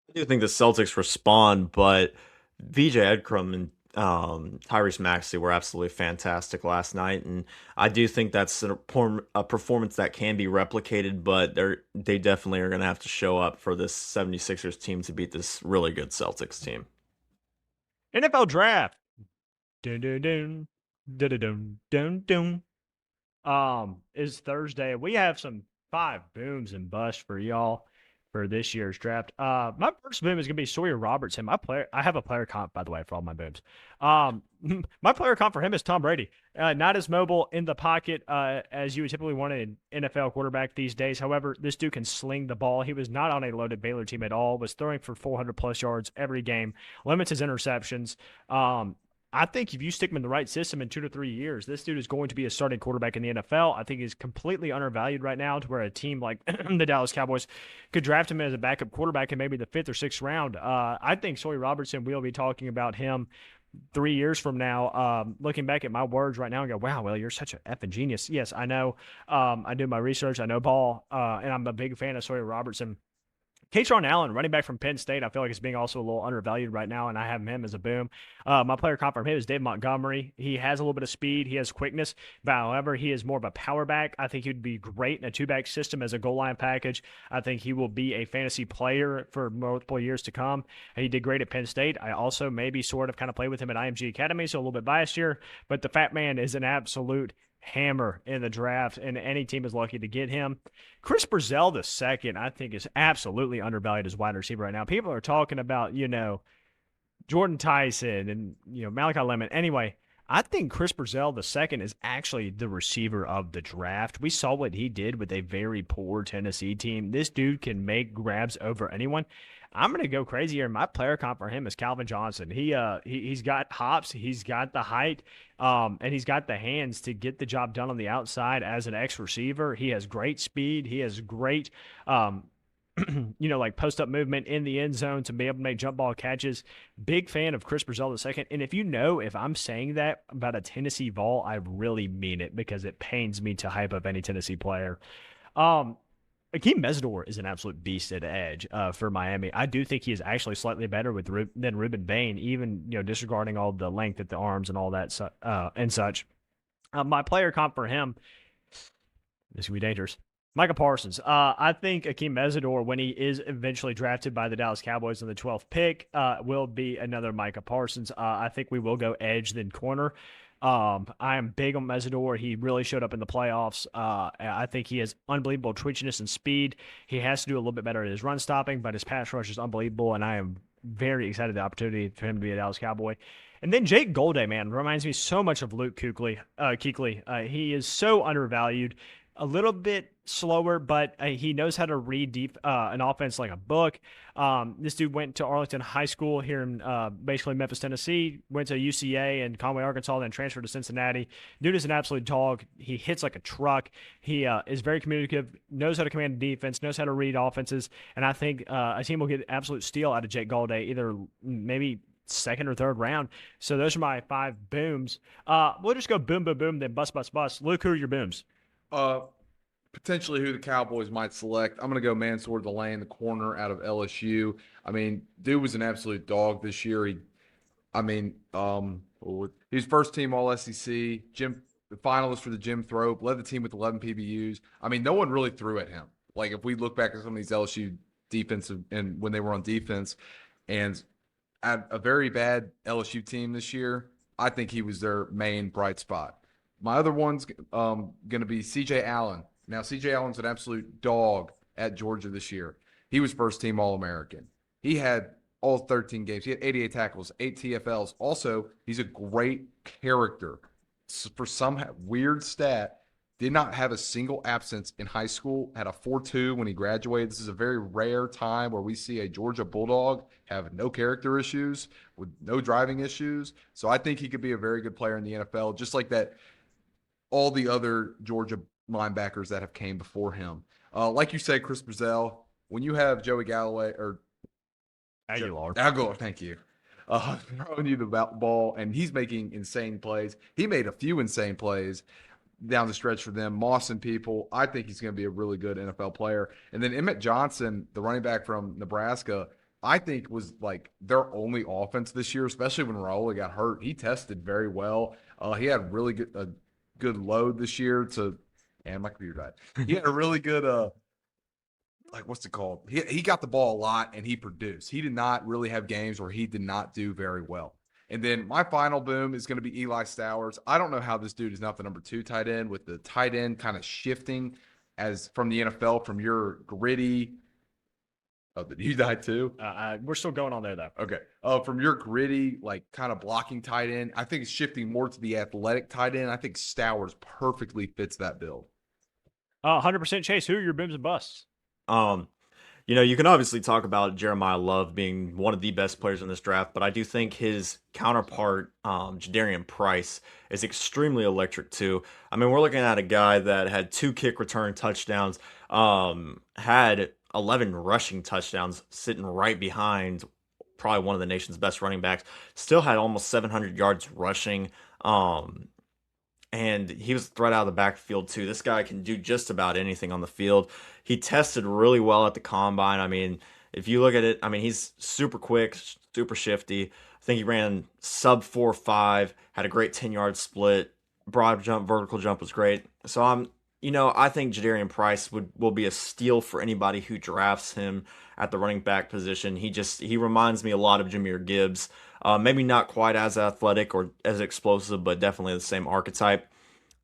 I do think the Celtics respond, but VJ Edgecombe Tyrese Maxey were absolutely fantastic last night, and I do think that's a performance that can be replicated, but they definitely are going to have to show up for this 76ers team to beat this really good Celtics team. NFL draft. Dun dun dun dun dun dun dun dun. Is Thursday. We have some 5 booms and busts for y'all for this year's draft. My first boom is gonna be Sawyer Robertson. I have a player comp, by the way, for all my booms. My player comp for him is Tom Brady. Not as mobile in the pocket as you would typically want an NFL quarterback these days. However, this dude can sling the ball. He was not on a loaded Baylor team at all. Was throwing for 400 plus yards every game. Limits his interceptions. I think if you stick him in the right system in 2 to 3 years, this dude is going to be a starting quarterback in the NFL. I think he's completely undervalued right now to where a team like the Dallas Cowboys could draft him as a backup quarterback in maybe the 5th or 6th round. I think Sawyer Robertson, we'll be talking about him 3 years from now, looking back at my words right now and go, wow, well, you're such an effing genius. Yes, I know. I do my research. I know ball, and I'm a big fan of Sawyer Robertson. Katron Allen, running back from Penn State, I feel like is being also a little undervalued right now, and I have him as a boom. My player comp from him is Dave Montgomery. He has a little bit of speed. He has quickness, but however, he is more of a power back. I think he would be great in a 2-back system as a goal line package. I think he will be a fantasy player for multiple years to come. He did great at Penn State. I also maybe sort of kind of played with him at IMG Academy, so a little bit biased here, but the fat man is an absolute hammer in the draft, and any team is lucky to get him. Chris Brazell the second, I think, is absolutely undervalued as wide receiver right now. People are talking about, Jordan Tyson and, Malachi Lemon. Anyway, I think Chris Brazell the second is actually the receiver of the draft. We saw what he did with a very poor Tennessee team. This dude can make grabs over anyone. I'm going to go crazy here. My player comp for him is Calvin Johnson. He's got hops, he's got the height, and he's got the hands to get the job done on the outside as an X receiver. He has great speed. He has great, like post up movement in the end zone to be able to make jump ball catches. Big fan of Chris Brazell the second. And if I'm saying that about a Tennessee Vol, I really mean it because it pains me to hype up any Tennessee player. Akeem Mesidor is an absolute beast at edge for Miami. I do think he is actually slightly better than Ruben Bain, even disregarding all the length at the arms and all that and such. My player comp for him, this could be dangerous. Micah Parsons. I think Akeem Mesidor, when he is eventually drafted by the Dallas Cowboys in the 12th pick, will be another Micah Parsons. I think we will go edge than corner. I am big on Mesidor. He really showed up in the playoffs. I think he has unbelievable twitchiness and speed. He has to do a little bit better at his run stopping, but his pass rush is unbelievable, and I am very excited the opportunity for him to be a Dallas Cowboy. And then Jake Golday, man, reminds me so much of Luke Kuechly. He is so undervalued. A little bit slower, but he knows how to read an offense like a book. This dude went to Arlington High School here in basically Memphis, Tennessee, went to UCA and Conway, Arkansas, then transferred to Cincinnati. Dude is an absolute dog. He hits like a truck. He is very communicative, knows how to command defense, knows how to read offenses, and I think a team will get absolute steal out of Jake Golday, either maybe second or third round. So those are my 5 booms. We'll just go boom, boom, boom, then bust, bust, bust. Luke, who are your booms? Potentially who the Cowboys might select. I'm going to go Mansour Delane, the corner out of LSU. I mean, dude was an absolute dog this year. He was first team All SEC, the finalist for the Jim Thrope, led the team with 11 PBUs. I mean, no one really threw at him. Like if we look back at some of these LSU defensive and when they were on defense, and at a very bad LSU team this year, I think he was their main bright spot. My other one's going to be C.J. Allen. Now, C.J. Allen's an absolute dog at Georgia this year. He was first-team All-American. He had all 13 games. He had 88 tackles, 8 TFLs. Also, he's a great character. For some weird stat, did not have a single absence in high school, had a 4.2 when he graduated. This is a very rare time where we see a Georgia Bulldog have no character issues, with no driving issues. So I think he could be a very good player in the NFL, just like that all the other Georgia linebackers that have came before him. Like you said, Chris Brazell, when you have Joey Galloway or Aguilar, thank you, throwing you the ball, and he's making insane plays. He made a few insane plays down the stretch for them, Moss and people. I think he's going to be a really good NFL player. And then Emmett Johnson, the running back from Nebraska, I think was like their only offense this year, especially when Raul got hurt. He tested very well. He had really good load this year and my computer died. He had a really good like what's it called? He got the ball a lot and he produced. He did not really have games where he did not do very well. And then my final boom is going to be Eli Stowers. I don't know how this dude is not the number 2 tight end with the tight end kind of shifting as from the NFL from your gritty. Oh, did you die too? We're still going on there, though. Okay. From your gritty, like kind of blocking tight end, I think it's shifting more to the athletic tight end. I think Stowers perfectly fits that build. 100% Chase. Who are your booms and busts? You can obviously talk about Jeremiah Love being one of the best players in this draft, but I do think his counterpart, Jadarian Price, is extremely electric too. I mean, we're looking at a guy that had 2 kick return touchdowns, had 11 rushing touchdowns, sitting right behind probably one of the nation's best running backs. Still had almost 700 yards rushing. And he was a threat out of the backfield too. This guy can do just about anything on the field. He tested really well at the combine. I mean, if you look at it, I mean, he's super quick, super shifty. I think he ran sub 4.5, had a great 10-yard split. Broad jump, vertical jump was great. So I think Jadarian Price will be a steal for anybody who drafts him at the running back position. He reminds me a lot of Jahmyr Gibbs. Maybe not quite as athletic or as explosive, but definitely the same archetype.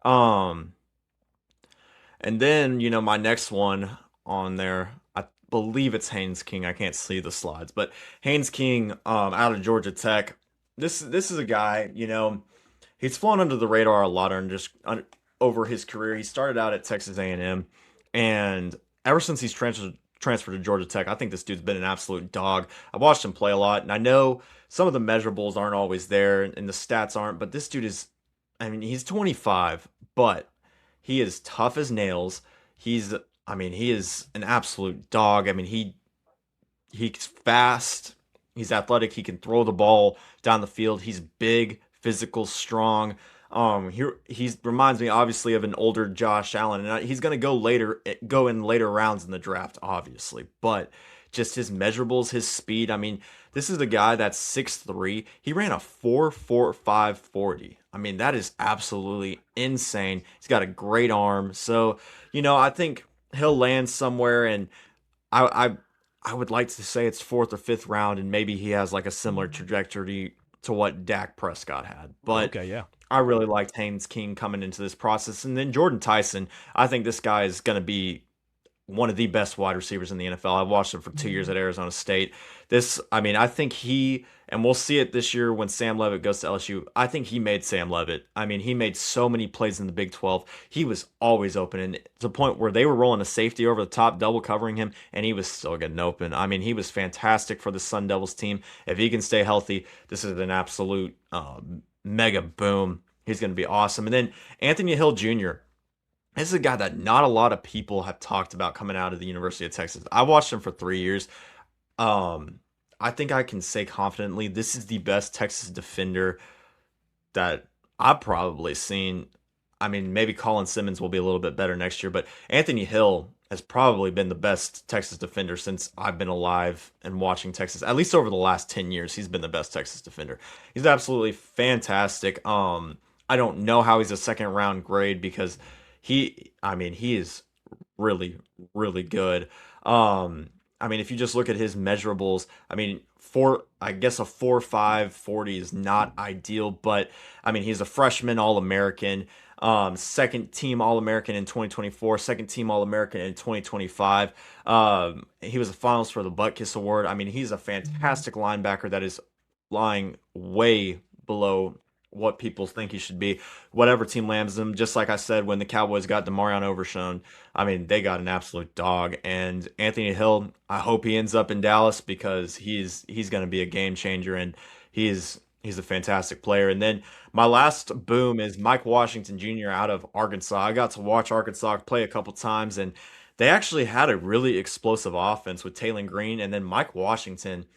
Um, and then, my next one on there, I believe it's Haynes King. I can't see the slides, but Haynes King, out of Georgia Tech. This is a guy, he's flown under the radar a lot over his career. He started out at Texas A&M, and ever since he's transferred to Georgia Tech, I think this dude's been an absolute dog. I've watched him play a lot, and I know some of the measurables aren't always there, and the stats aren't, but this dude he's 25, but he is tough as nails. He is an absolute dog. I mean, he's fast, he's athletic, he can throw the ball down the field. He's big, physical, strong. He reminds me obviously of an older Josh Allen, and he's going to go in later rounds in the draft, obviously. But just his measurables, his speed. I mean, this is a guy that's 6'3". He ran a 4.45 40. I mean, that is absolutely insane. He's got a great arm, so I think he'll land somewhere, and I would like to say it's 4th or 5th round, and maybe he has like a similar trajectory to what Dak Prescott had. But Okay, yeah. I really liked Haynes King coming into this process. And then Jordan Tyson, I think this guy is going to be one of the best wide receivers in the NFL. I watched him for 2 years at Arizona State. I think and we'll see it this year when Sam Levitt goes to LSU. I think he made Sam Levitt. I mean, he made so many plays in the Big 12. He was always open, and to the point where they were rolling a safety over the top, double covering him, and he was still getting open. I mean, he was fantastic for the Sun Devils team. If he can stay healthy, this is an absolute mega boom. He's going to be awesome. And then Anthony Hill Jr., this is a guy that not a lot of people have talked about coming out of the University of Texas. I watched him for 3 years. I think I can say confidently this is the best Texas defender that I've probably seen. I mean, maybe Colin Simmons will be a little bit better next year, but Anthony Hill has probably been the best Texas defender since I've been alive and watching Texas. At least over the last 10 years, he's been the best Texas defender. He's absolutely fantastic. I don't know how he's a second round grade because he is really, really good. If you just look at his measurables, I guess a 4.5 40 is not ideal, but he's a freshman All-American, second team All-American in 2024, second team All-American in 2025. He was a finalist for the Butkus Award. He's a fantastic linebacker that is lying way below what people think he should be. Whatever team lands him, just like I said, when the Cowboys got DeMarion Overshown, they got an absolute dog. And Anthony Hill, I hope he ends up in Dallas because he's going to be a game changer, and he's a fantastic player. And then my last boom is Mike Washington Jr. out of Arkansas. I got to watch Arkansas play a couple times, and they actually had a really explosive offense with Taylor Green, and then Mike Washington.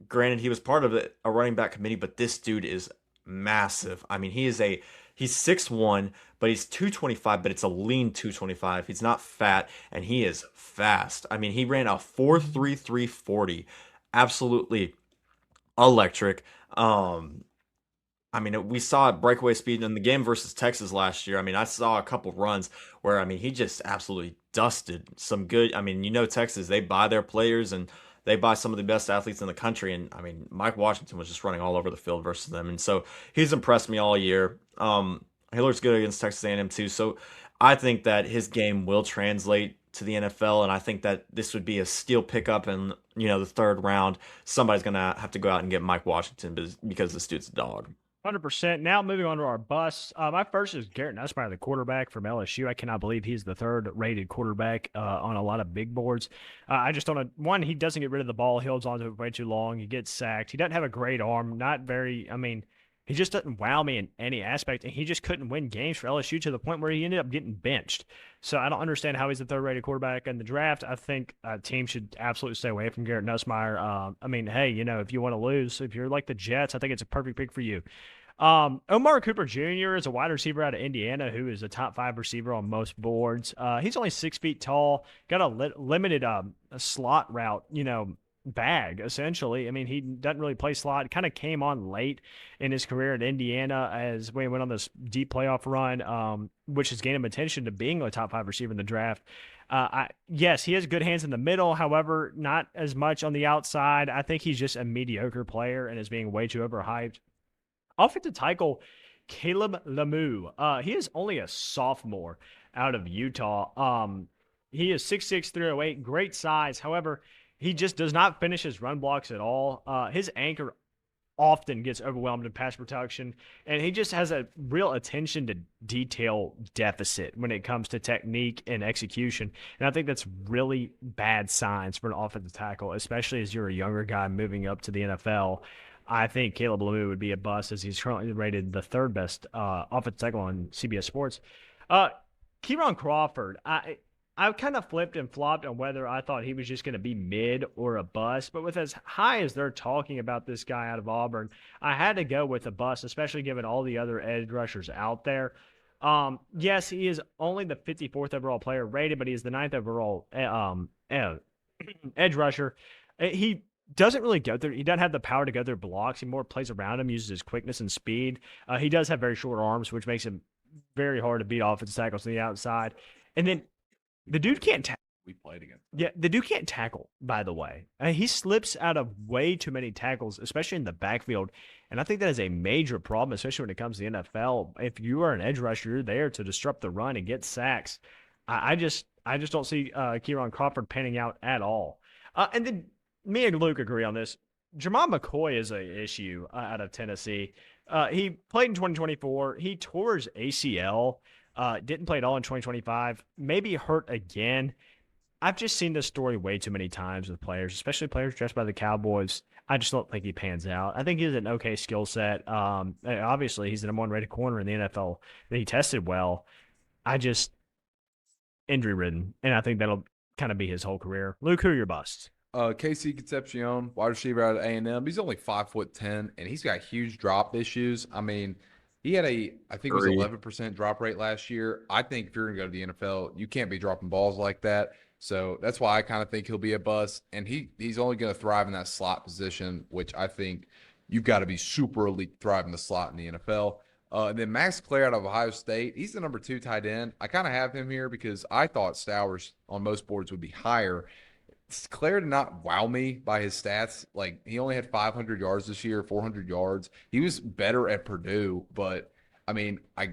Granted, he was part of a running back committee, but this dude is massive. He's 6'1", but he's 225, but it's a lean 225. He's not fat, and he is fast. He ran a 4.33 40. absolutely electric. I mean, we saw it breakaway speed in the game versus Texas last year. I mean, I saw a couple runs where, I mean, he just absolutely dusted some good. I mean, Texas, they buy their players and they buy some of the best athletes in the country. And I mean, Mike Washington was just running all over the field versus them. And so he's impressed me all year. He looks good against Texas A&M too. So I think that his game will translate to the NFL. And I think that this would be a steal pickup in, the third round. Somebody's going to have to go out and get Mike Washington because this dude's a dog. 100%. Now moving on to our bus. My first is Garrett Nussmeier, the quarterback from LSU. I cannot believe he's the third-rated quarterback on a lot of big boards. I just don't know. One, he doesn't get rid of the ball. He holds on to it way too long. He gets sacked. He doesn't have a great arm. Not very. I mean, he just doesn't wow me in any aspect, and he just couldn't win games for LSU to the point where he ended up getting benched. So I don't understand how he's the third-rated quarterback in the draft. I think a team should absolutely stay away from Garrett Nussmeier. I mean, hey, if you want to lose, if you're like the Jets, I think it's a perfect pick for you. Omar Cooper Jr. is a wide receiver out of Indiana who is a top 5 receiver on most boards. He's only 6 feet tall, got a limited a slot route, bag essentially. I mean, he doesn't really play slot. Kind of came on late in his career at Indiana as we went on this deep playoff run, which has gained him attention to being a top 5 receiver in the draft. Yes, he has good hands in the middle. However, not as much on the outside. I think he's just a mediocre player and is being way too overhyped. Offensive tackle Caleb Lemieux. He is only a sophomore out of Utah. He is 6'6", 308, great size. However, he just does not finish his run blocks at all. His anchor often gets overwhelmed in pass protection, and he just has a real attention to detail deficit when it comes to technique and execution. And I think that's really bad signs for an offensive tackle, especially as you're a younger guy moving up to the NFL. I think Caleb Lemieux would be a bust as he's currently rated the third best offensive tackle on CBS Sports. Kieron Crawford, I kind of flipped and flopped on whether I thought he was just going to be mid or a bust. But with as high as they're talking about this guy out of Auburn, I had to go with a bust, especially given all the other edge rushers out there. Yes, he is only the 54th overall player rated, but he is the 9th overall edge rusher. He doesn't really go there. He doesn't have the power to go through blocks. He more plays around him, uses his quickness and speed. He does have very short arms, which makes him very hard to beat offensive tackles on the outside. And then the dude can't tackle. We played against. Yeah, the dude can't tackle, by the way. He slips out of way too many tackles, especially in the backfield. And I think that is a major problem, especially when it comes to the NFL. If you are an edge rusher, you're there to disrupt the run and get sacks. I just don't see Kieron Crawford panning out at all. And then me and Luke agree on this. Jermon McCoy is an issue out of Tennessee. He played in 2024. He tore his ACL. Didn't play at all in 2025. Maybe hurt again. I've just seen this story way too many times with players, especially players dressed by the Cowboys. I just don't think he pans out. I think he has an okay skill set. Obviously, he's the number 1 rated corner in the NFL. He tested well. Injury ridden, and I think that'll kind of be his whole career. Luke, who are your busts? Casey Concepcion, wide receiver out of A&M. He's only 5'10", and he's got huge drop issues. I mean, he had I think it was 11% drop rate last year. I think if you're going to go to the NFL, you can't be dropping balls like that. So that's why I kind of think he'll be a bust. And he's only going to thrive in that slot position, which I think you've got to be super elite to thrive in the slot in the NFL. And then Max Clare out of Ohio State, he's the number 2 tight end. I kind of have him here because I thought Stowers on most boards would be higher. Claire did not wow me by his stats. Like, he only had 500 yards this year, 400 yards. He was better at Purdue, but I mean, I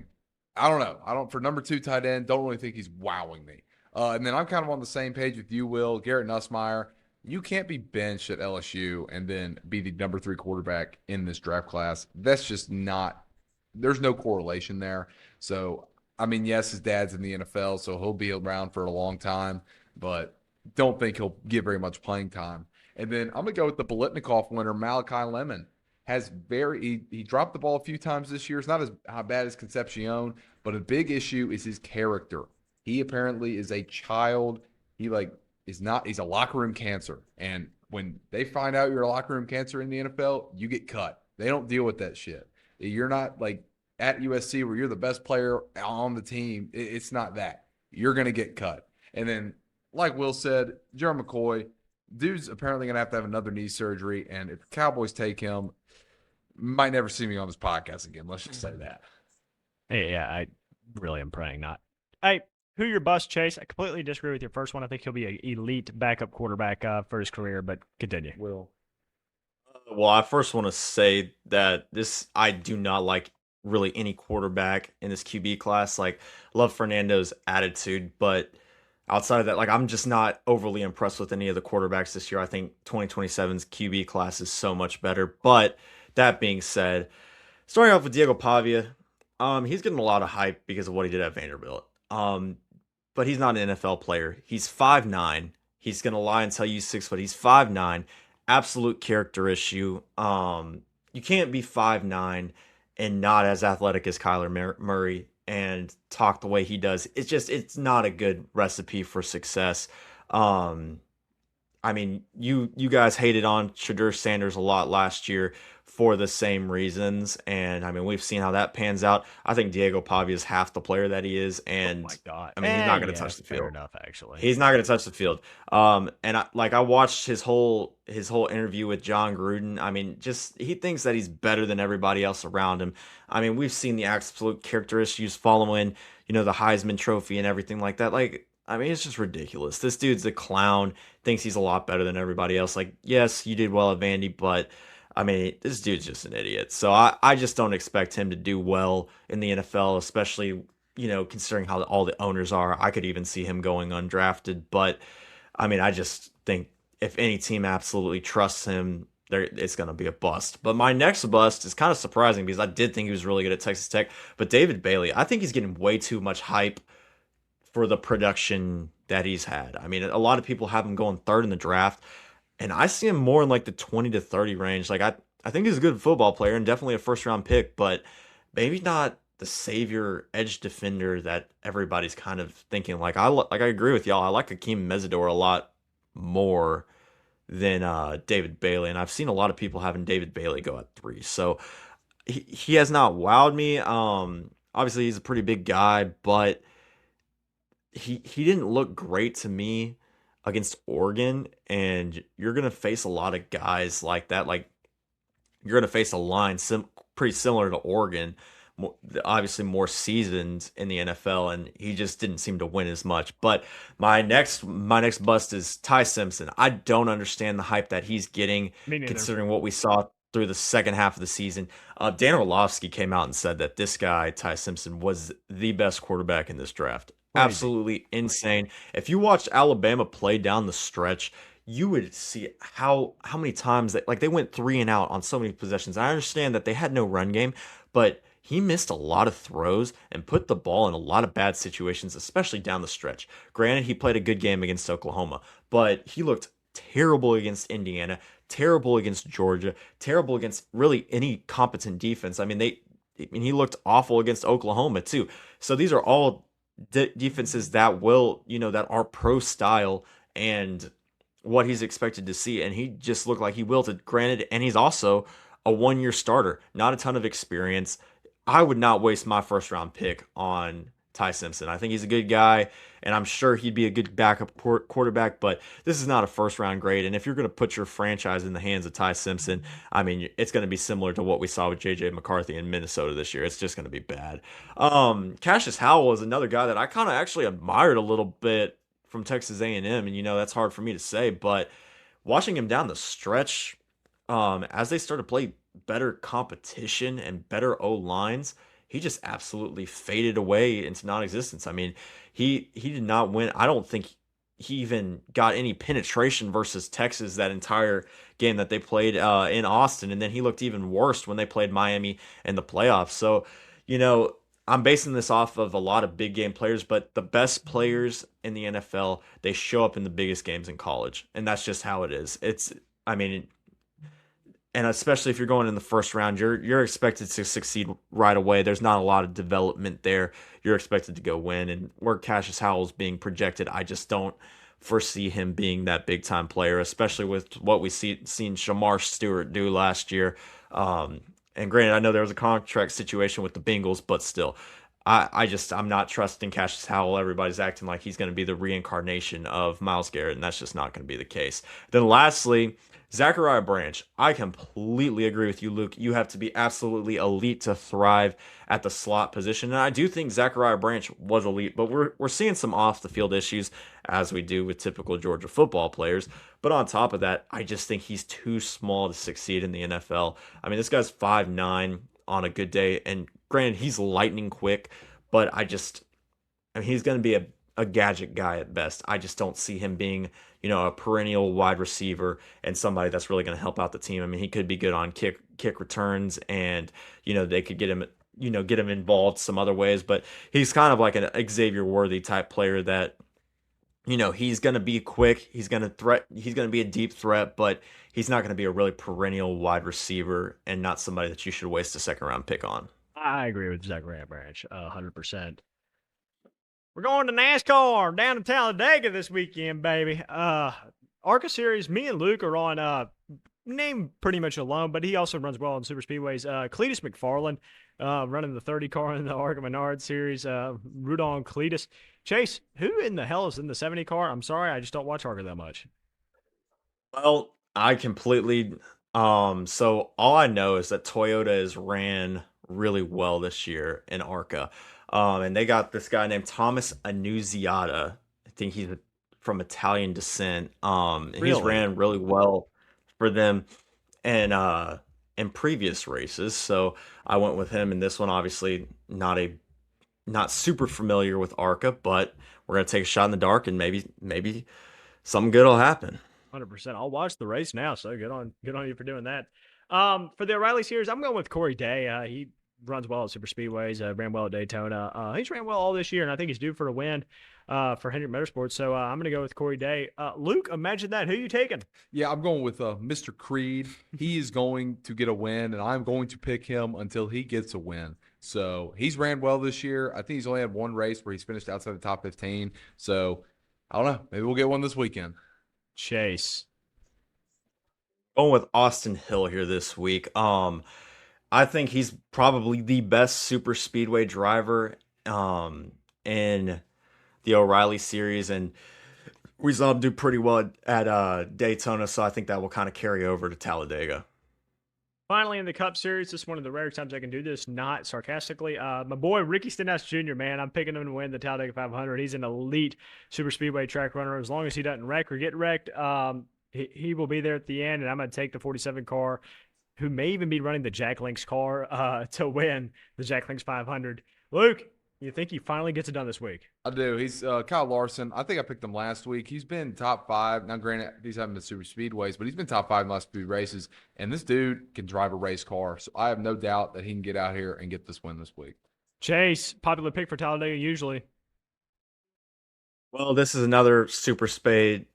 don't know. For number 2 tight end, don't really think he's wowing me. And then I'm kind of on the same page with you, Will. Garrett Nussmeier, you can't be benched at LSU and then be the number 3 quarterback in this draft class. That's just not – there's no correlation there. So, I mean, yes, his dad's in the NFL, so he'll be around for a long time, but – don't think he'll get very much playing time. And then I'm going to go with the Biletnikoff winner, Malachi Lemon. He dropped the ball a few times this year. It's not as bad as Concepcion, but a big issue is his character. He apparently is a child. He's a locker room cancer. And when they find out you're a locker room cancer in the NFL, you get cut. They don't deal with that shit. You're not like at USC where you're the best player on the team. It's not that. You're going to get cut. And then, like Will said, Jerry McCoy, dude's apparently going to have another knee surgery. And if the Cowboys take him, might never see me on this podcast again. Let's just say that. Hey, yeah, I really am praying not. Hey, who your bust, Chase? I completely disagree with your first one. I think he'll be an elite backup quarterback for his career, but continue. Will. Well, I first want to say that I do not like really any quarterback in this QB class. Like, love Fernando's attitude, but outside of that, like, I'm just not overly impressed with any of the quarterbacks this year. I think 2027's QB class is so much better. But that being said, starting off with Diego Pavia, he's getting a lot of hype because of what he did at Vanderbilt. But he's not an NFL player. He's 5'9". He's gonna lie and tell you 6 foot. He's 5'9". Absolute character issue. You can't be 5'9" and not as athletic as Kyler Murray and talk the way he does. It's not a good recipe for success. Um, I mean, you guys hated on Shadur Sanders a lot last year for the same reasons, and I mean we've seen how that pans out. I think Diego Pavia is half the player that he is, Oh and my God. I mean he's not going to Yeah, touch the fair field. enough, actually. He's not going to touch the field. And I watched his whole interview with John Gruden. I mean, just he thinks that he's better than everybody else around him. I mean, we've seen the absolute character issues following, the Heisman Trophy and everything like that. Like, I mean, it's just ridiculous. This dude's a clown. Thinks he's a lot better than everybody else. Like, yes, you did well at Vandy, but I mean, this dude's just an idiot. So I just don't expect him to do well in the NFL, especially considering how all the owners are. I could even see him going undrafted. But I mean, I just think if any team absolutely trusts him, it's going to be a bust. But my next bust is kind of surprising because I did think he was really good at Texas Tech. But David Bailey, I think he's getting way too much hype for the production that he's had. I mean, a lot of people have him going third in the draft, and I see him more in like the 20 to 30 range. Like I think he's a good football player and definitely a first round pick, but maybe not the savior edge defender that everybody's kind of thinking. Like I agree with y'all. I like Akeem Mesidor a lot more than David Bailey, and I've seen a lot of people having David Bailey go at 3. So he has not wowed me. Obviously he's a pretty big guy, but he didn't look great to me against Oregon, and you're gonna face a lot of guys like that. Like you're gonna face a line pretty similar to Oregon, obviously more seasoned in the NFL, and he just didn't seem to win as much. But my next bust is Ty Simpson. I don't understand the hype that he's getting, Me neither. considering what we saw through the second half of the season. Dan Orlovsky came out and said that this guy Ty Simpson was the best quarterback in this draft. Crazy. Absolutely insane. If you watched Alabama play down the stretch, you would see how many times they went 3 and out on so many possessions. I understand that they had no run game, but he missed a lot of throws and put the ball in a lot of bad situations, especially down the stretch. Granted, he played a good game against Oklahoma, but he looked terrible against Indiana, terrible against Georgia, terrible against really any competent defense. I mean, he looked awful against Oklahoma too. So these are all defenses that that are pro style and what he's expected to see, and he just looked like he wilted. Granted, and he's also a 1-year starter, not a ton of experience. I would not waste my first round pick on Ty Simpson. I think he's a good guy, and I'm sure he'd be a good backup quarterback, but this is not a first round grade. And if you're going to put your franchise in the hands of Ty Simpson, I mean, it's going to be similar to what we saw with JJ McCarthy in Minnesota this year. It's just going to be bad. Cassius Howell is another guy that I kind of actually admired a little bit from Texas A&M, and that's hard for me to say, but watching him down the stretch, as they start to play better competition and better O lines, he just absolutely faded away into non-existence. I mean, he did not win. I don't think he even got any penetration versus Texas that entire game that they played in Austin, and then he looked even worse when they played Miami in the playoffs. So, I'm basing this off of a lot of big game players, but the best players in the NFL, they show up in the biggest games in college, and that's just how it is. I mean, and especially if you're going in the first round, you're expected to succeed right away. There's not a lot of development there. You're expected to go win, and where Cassius Howell's being projected, I just don't foresee him being that big time player, especially with what we seen Shamar Stewart do last year. And granted, I know there was a contract situation with the Bengals, but still, I'm not trusting Cassius Howell. Everybody's acting like he's going to be the reincarnation of Myles Garrett, and that's just not going to be the case. Then lastly, Zachariah Branch. I completely agree with you, Luke. You have to be absolutely elite to thrive at the slot position. And I do think Zachariah Branch was elite, but we're seeing some off the field issues as we do with typical Georgia football players. But on top of that, I just think he's too small to succeed in the NFL. I mean, this guy's 5'9" on a good day, and granted, he's lightning quick, but I mean, he's going to be a gadget guy at best. I just don't see him being, a perennial wide receiver and somebody that's really going to help out the team. I mean, he could be good on kick returns, and they could get him involved some other ways, but he's kind of like an Xavier Worthy type player that he's going to be quick, he's going to be a deep threat, but he's not going to be a really perennial wide receiver and not somebody that you should waste a second round pick on. I agree with Zachariah Branch 100%. We're going to NASCAR down in Talladega this weekend, baby. ARCA Series, me and Luke are on name pretty much alone, but he also runs well on super speedways. Cletus McFarland running the 30 car in the ARCA Menard Series. Rudolph Cletus. Chase, who in the hell is in the 70 car? I'm sorry, I just don't watch ARCA that much. Well, I completely so all I know is that Toyota has ran really well this year in ARCA. And they got this guy named Thomas Annunziata. I think he's from Italian descent. And he's Really? ran really well for them and in previous races. So I went with him in this one. Obviously not super familiar with ARCA, but we're gonna take a shot in the dark and maybe something good will happen. 100%. I'll watch the race now, so good on you for doing that. For the O'Reilly Series, I'm going with Corey Day. He runs well at super speedways, ran well at Daytona. He's ran well all this year, and I think he's due for a win for Hendrick Motorsports. So I'm going to go with Corey Day. Luke, imagine that. Who you taking? Yeah, I'm going with Mr. Creed. He is going to get a win, and I'm going to pick him until he gets a win. So he's ran well this year. I think he's only had one race where he's finished outside the top 15. So I don't know. Maybe we'll get one this weekend. Chase. Going with Austin Hill here this week. I think he's probably the best super speedway driver in the O'Reilly series, and we saw him do pretty well at Daytona, so I think that will kind of carry over to Talladega. Finally, in the Cup Series, this is one of the rare times I can do this, not sarcastically. My boy, Ricky Stenhouse Jr., man, I'm picking him to win the Talladega 500. He's an elite super speedway track runner. As long as he doesn't wreck or get wrecked, he will be there at the end, and I'm going to take the 47 car, who may even be running the Jack Links car, to win the Jack Links 500. Luke, you think he finally gets it done this week? I do. He's Kyle Larson. I think I picked him last week. He's been top 5. Now, granted, these haven't been super speedways, but he's been top 5 in the last few races. And this dude can drive a race car. So I have no doubt that he can get out here and get this win this week. Chase, popular pick for Talladega usually. Well, this is another super speedway,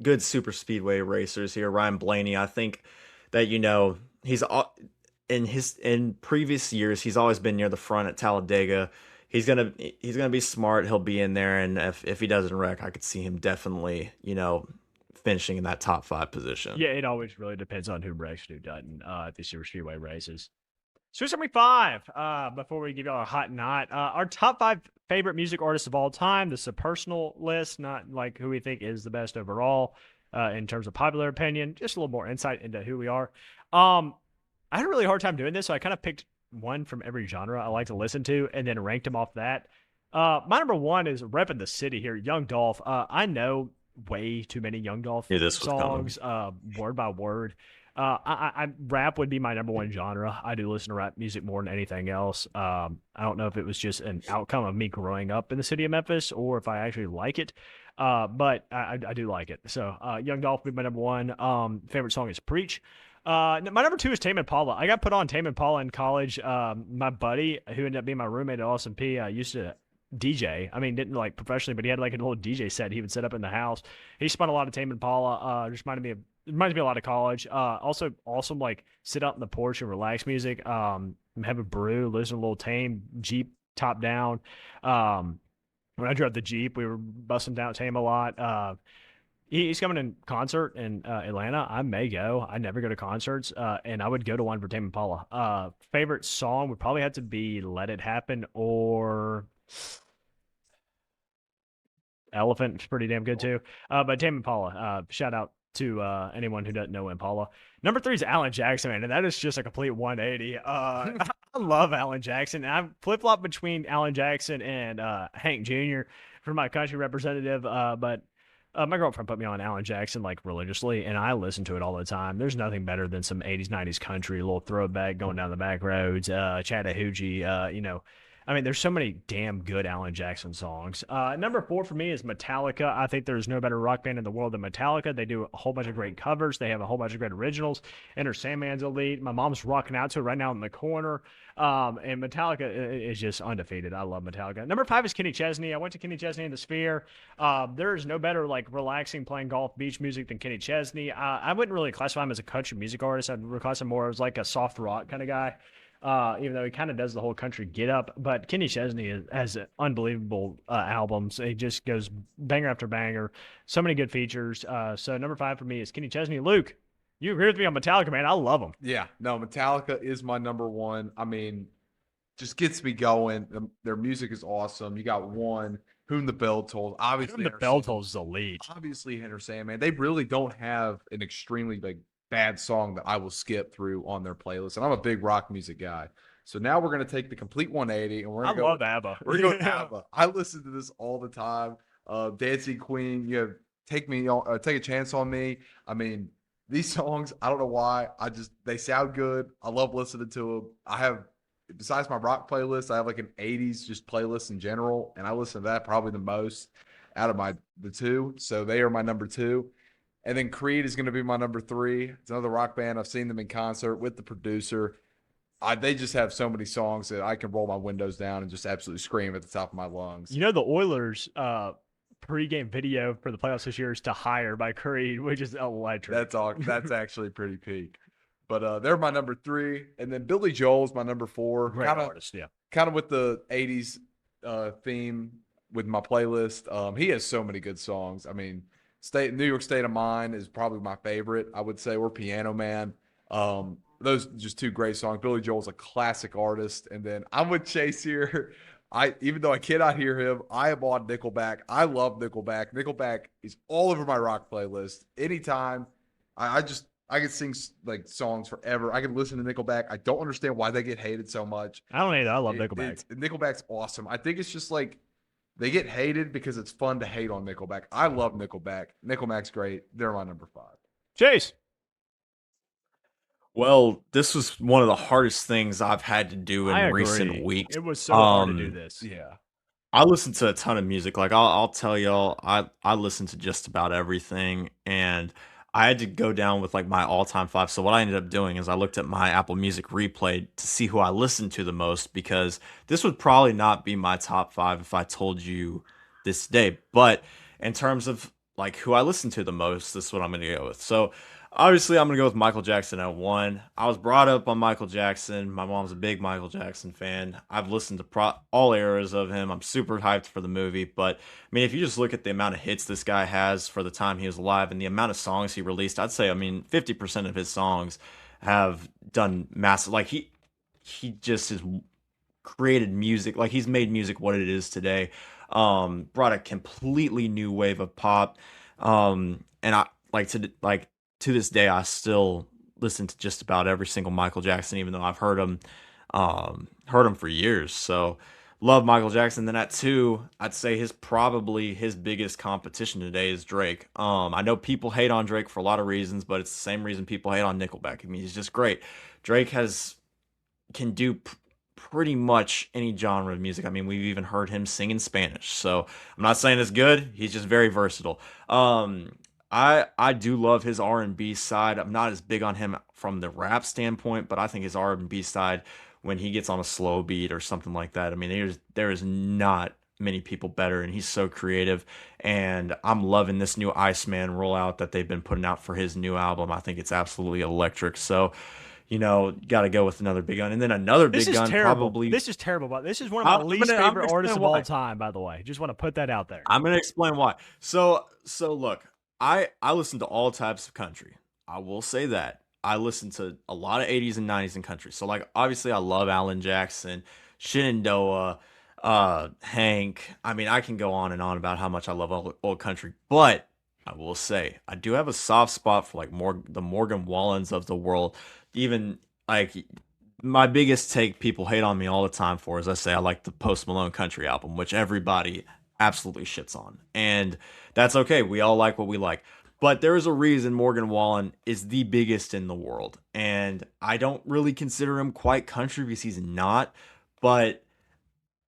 good super speedway racers here. Ryan Blaney. I think that he's in previous years he's always been near the front at Talladega. He's gonna be smart. He'll be in there, and if he doesn't wreck, I could see him definitely finishing in that top 5 position. Yeah, it always really depends on who wrecks and who doesn't at these super speedway races. Swiss Army 5. Before we give y'all a hot and not, our top 5 favorite music artists of all time. This is a personal list, not like who we think is the best overall in terms of popular opinion. Just a little more insight into who we are. I had a really hard time doing this, so I kind of picked one from every genre I like to listen to and then ranked them off that. My number 1 is repping the city here, Young Dolph. I know way too many Young Dolph songs, word by word. Rap would be my number 1 genre. I do listen to rap music more than anything else. I don't know if it was just an outcome of me growing up in the city of Memphis or if I actually like it. But I do like it. So Young Dolph would be my number 1. Favorite song is Preach. My number 2 is Tame Impala. I got put on Tame Impala in college. My buddy, who ended up being my roommate at Austin P, used to DJ. I mean, didn't like professionally, but he had like a little DJ set he would set up in the house. He spun a lot of Tame Impala. Just reminds me a lot of college. Also awesome, like sit out on the porch and relax music. Have a brew, listen to a little Tame, Jeep top down. When I drove the Jeep, we were busting down Tame a lot. He's coming in concert in Atlanta. I may go. I never go to concerts, and I would go to one for Tame Impala. Favorite song would probably have to be "Let It Happen" or "Elephant." It's pretty damn good too. But Tame Impala. Shout out to anyone who doesn't know Impala. Number 3 is Alan Jackson, man, and that is just a complete 180. I love Alan Jackson. I flip flop between Alan Jackson and Hank Jr. for my country representative, but my girlfriend put me on Alan Jackson like religiously, and I listen to it all the time. There's nothing better than some 80s, 90s country, a little throwback going down the back roads, Chattahoochee, I mean, there's so many damn good Alan Jackson songs. Number 4 for me is Metallica. I think there's no better rock band in the world than Metallica. They do a whole bunch of great covers. They have a whole bunch of great originals. Enter Sandman's elite. My mom's rocking out to it right now in the corner. And Metallica is just undefeated. I love Metallica. Number 5 is Kenny Chesney. I went to Kenny Chesney in the Sphere. There is no better like relaxing playing golf beach music than Kenny Chesney. I wouldn't really classify him as a country music artist. I'd classify him more as like a soft rock kind of guy. Even though he kind of does the whole country get up. But Kenny Chesney has unbelievable albums. He just goes banger after banger. So many good features. So number 5 for me is Kenny Chesney. Luke, you agree with me on Metallica, man? I love them. Yeah, no, Metallica is my number 1. I mean, just gets me going. Their music is awesome. You got one, Whom the Bell Tolls. Obviously, The Bell Tolls is elite. Obviously, Enter Sandman. They really don't have an extremely bad song that I will skip through on their playlist. And I'm a big rock music guy. So now we're going to take the complete 180 and we're going to go. I love ABBA. We're going to go ABBA. I listen to this all the time. Dancing Queen, you have Take a Chance on Me. I mean, these songs, I don't know why. They sound good. I love listening to them. I have, besides my rock playlist, I have like an 80s just playlist in general. And I listen to that probably the most out of the 2. So they are my number 2. And then Creed is going to be my number 3. It's another rock band. I've seen them in concert with the producer. They just have so many songs that I can roll my windows down and just absolutely scream at the top of my lungs. You know, the Oilers pregame video for the playoffs this year is To Hire by Creed, which is electric. That's actually pretty peak. But they're my number 3. And then Billy Joel's my number 4. Great artist, yeah. Kind of with the 80s theme with my playlist. He has so many good songs. I mean, New York State of Mind is probably my favorite, I would say, or Piano Man. Those just 2 great songs. Billy Joel's a classic artist. And then I'm with Chase here. Even though I cannot hear him, I am on Nickelback. I love Nickelback. Nickelback is all over my rock playlist. Anytime, I can sing like songs forever. I can listen to Nickelback. I don't understand why they get hated so much. I don't either. I love Nickelback. Nickelback's awesome. I think it's just like they get hated because it's fun to hate on Nickelback. I love Nickelback. Nickelback's great. They're my number 5. Chase. Well, this was one of the hardest things I've had to do in recent weeks. It was so hard to do this. Yeah. I listen to a ton of music. Like I'll tell y'all, I listen to just about everything, and I had to go down with like my all-time 5. So what I ended up doing is I looked at my Apple Music replay to see who I listened to the most, because this would probably not be my top 5 if I told you this day. But in terms of like who I listen to the most, this is what I'm going to go with. So obviously, I'm going to go with Michael Jackson at 1. I was brought up on Michael Jackson. My mom's a big Michael Jackson fan. I've listened to all eras of him. I'm super hyped for the movie. But, I mean, if you just look at the amount of hits this guy has for the time he was alive and the amount of songs he released, I'd say, I mean, 50% of his songs have done massive. Like, he just has created music. Like, he's made music what it is today. Brought a completely new wave of pop. And I to this day, I still listen to just about every single Michael Jackson, even though I've heard him for years. So love Michael Jackson. Then at 2, I'd say probably his biggest competition today is Drake. I know people hate on Drake for a lot of reasons, but it's the same reason people hate on Nickelback. I mean, he's just great. Drake can do pretty much any genre of music. I mean, we've even heard him sing in Spanish. So I'm not saying it's good. He's just very versatile. I do love his R&B side. I'm not as big on him from the rap standpoint, but I think his R&B side, when he gets on a slow beat or something like that, I mean, there is not many people better, and he's so creative. And I'm loving this new Iceman rollout that they've been putting out for his new album. I think it's absolutely electric. So, got to go with another big gun. And then another big gun probably. This is terrible. But this is one of my least favorite artists of all time, by the way. Just want to put that out there. I'm going to explain why. So look, I listen to all types of country. I will say that. I listen to a lot of 80s and 90s in country. So like obviously I love Alan Jackson, Shenandoah, Hank. I mean, I can go on and on about how much I love old country, but I will say I do have a soft spot for like more the Morgan Wallens of the world. Even like my biggest take people hate on me all the time for is I say I like the Post Malone country album, which everybody absolutely shits on. And that's okay. We all like what we like. But there is a reason Morgan Wallen is the biggest in the world. And I don't really consider him quite country because he's not. But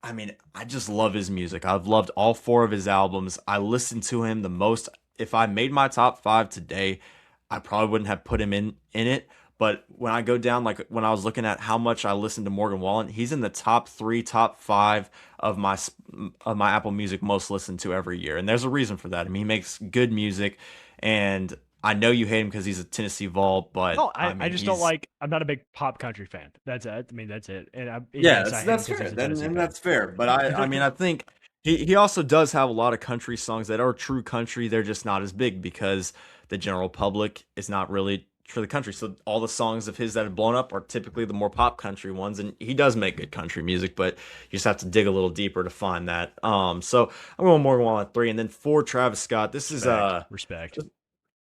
I mean, I just love his music. I've loved all four of his albums. I listen to him the most. If I made my top five today, I probably wouldn't have put him in it. But when I go down, like when I was looking at how much I listened to Morgan Wallen, he's in the top three, top five of my Apple Music most listened to every year, and there's a reason for that. I mean, he makes good music, and I know you hate him because he's a Tennessee Vol, but No, I I mean, just don't he's like. I'm not a big pop country fan. That's it. I mean, that's it. And yeah, yes, I hate him that's because fair. he's a Tennessee And fan. that's fair. But I mean, I think he also does have a lot of country songs that are true country. They're just not as big because the general public is not really for the country. So all the songs of his that have blown up are typically the more pop country ones, and he does make good country music, but you just have to dig a little deeper to find that. So I'm going Morgan Wallen at 3, and then 4 Travis Scott. Respect.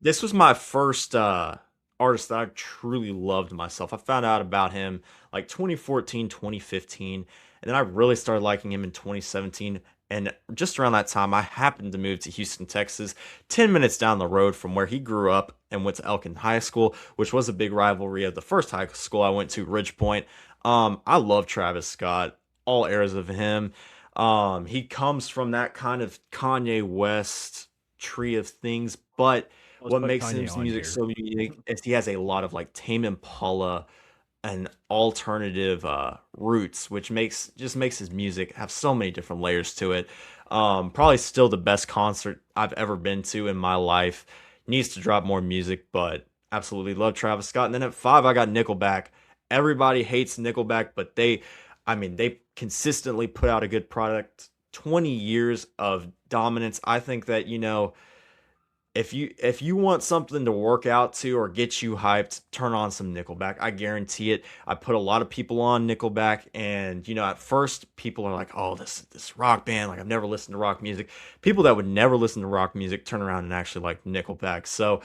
This was my first artist that I truly loved myself. I found out about him like 2014, 2015, and then I really started liking him in 2017. And just around that time, I happened to move to Houston, Texas, 10 minutes down the road from where he grew up and went to Elkin High School, which was a big rivalry of the first high school I went to, Ridgepoint. I love Travis Scott, all eras of him. He comes from that kind of Kanye West tree of things, but Let's what put makes Kanye his on music here. so unique is he has a lot of like Tame Impala and alternative roots, which makes his music have so many different layers to it. Probably still the best concert I've ever been to in my life. Needs to drop more music, but absolutely love Travis Scott. And then at 5, I got Nickelback. Everybody hates Nickelback, but I mean, they consistently put out a good product. 20 years of dominance. I think that, if you want something to work out to or get you hyped, turn on some Nickelback. I guarantee it. I put a lot of people on Nickelback, and at first people are like, "Oh, this rock band, like I've never listened to rock music." People that would never listen to rock music turn around and actually like Nickelback. So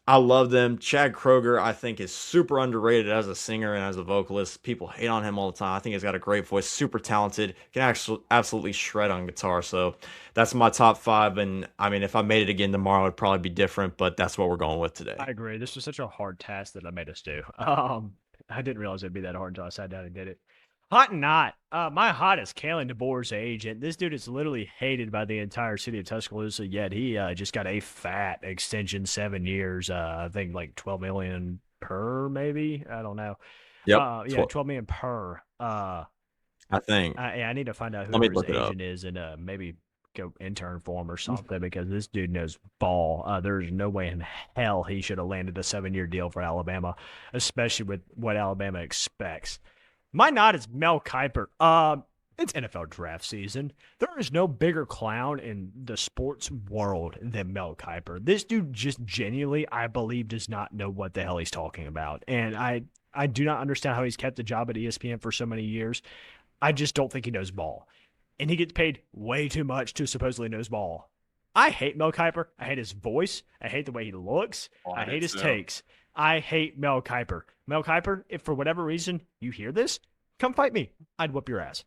I love them. Chad Kroger, I think, is super underrated as a singer and as a vocalist. People hate on him all the time. I think he's got a great voice, super talented, can actually absolutely shred on guitar. So that's my top 5. And I mean, if I made it again tomorrow, it'd probably be different, but that's what we're going with I today. agree. This was such a hard task that I made us do. I didn't realize it'd be that hard until I sat down and did it. Hot and not. My hot is Kalen DeBoer's agent. This dude is literally hated by the entire city of Tuscaloosa. Yet he just got a fat extension, 7 years. I think like 12 million per, maybe. I don't know. Yep. Yeah, 12 million per. I think. I need to find out Let me whoever his look it up. agent is and maybe go intern for him or something because this dude knows ball. There's no way in hell he should have landed a 7 year deal for Alabama, especially with what Alabama expects. My nod is Mel Kiper. It's NFL draft season. There is no bigger clown in the sports world than Mel Kiper. This dude just genuinely, I believe, does not know what the hell he's talking about. And I do not understand how he's kept a job at ESPN for so many years. I just don't think he knows ball. And he gets paid way too much to supposedly knows ball. I hate Mel Kiper. I hate his voice. I hate the way he looks. Oh, I I hate did his so. takes. I hate Mel Kiper. Mel Kiper, if for whatever reason you hear this, come fight me. I'd whoop your ass.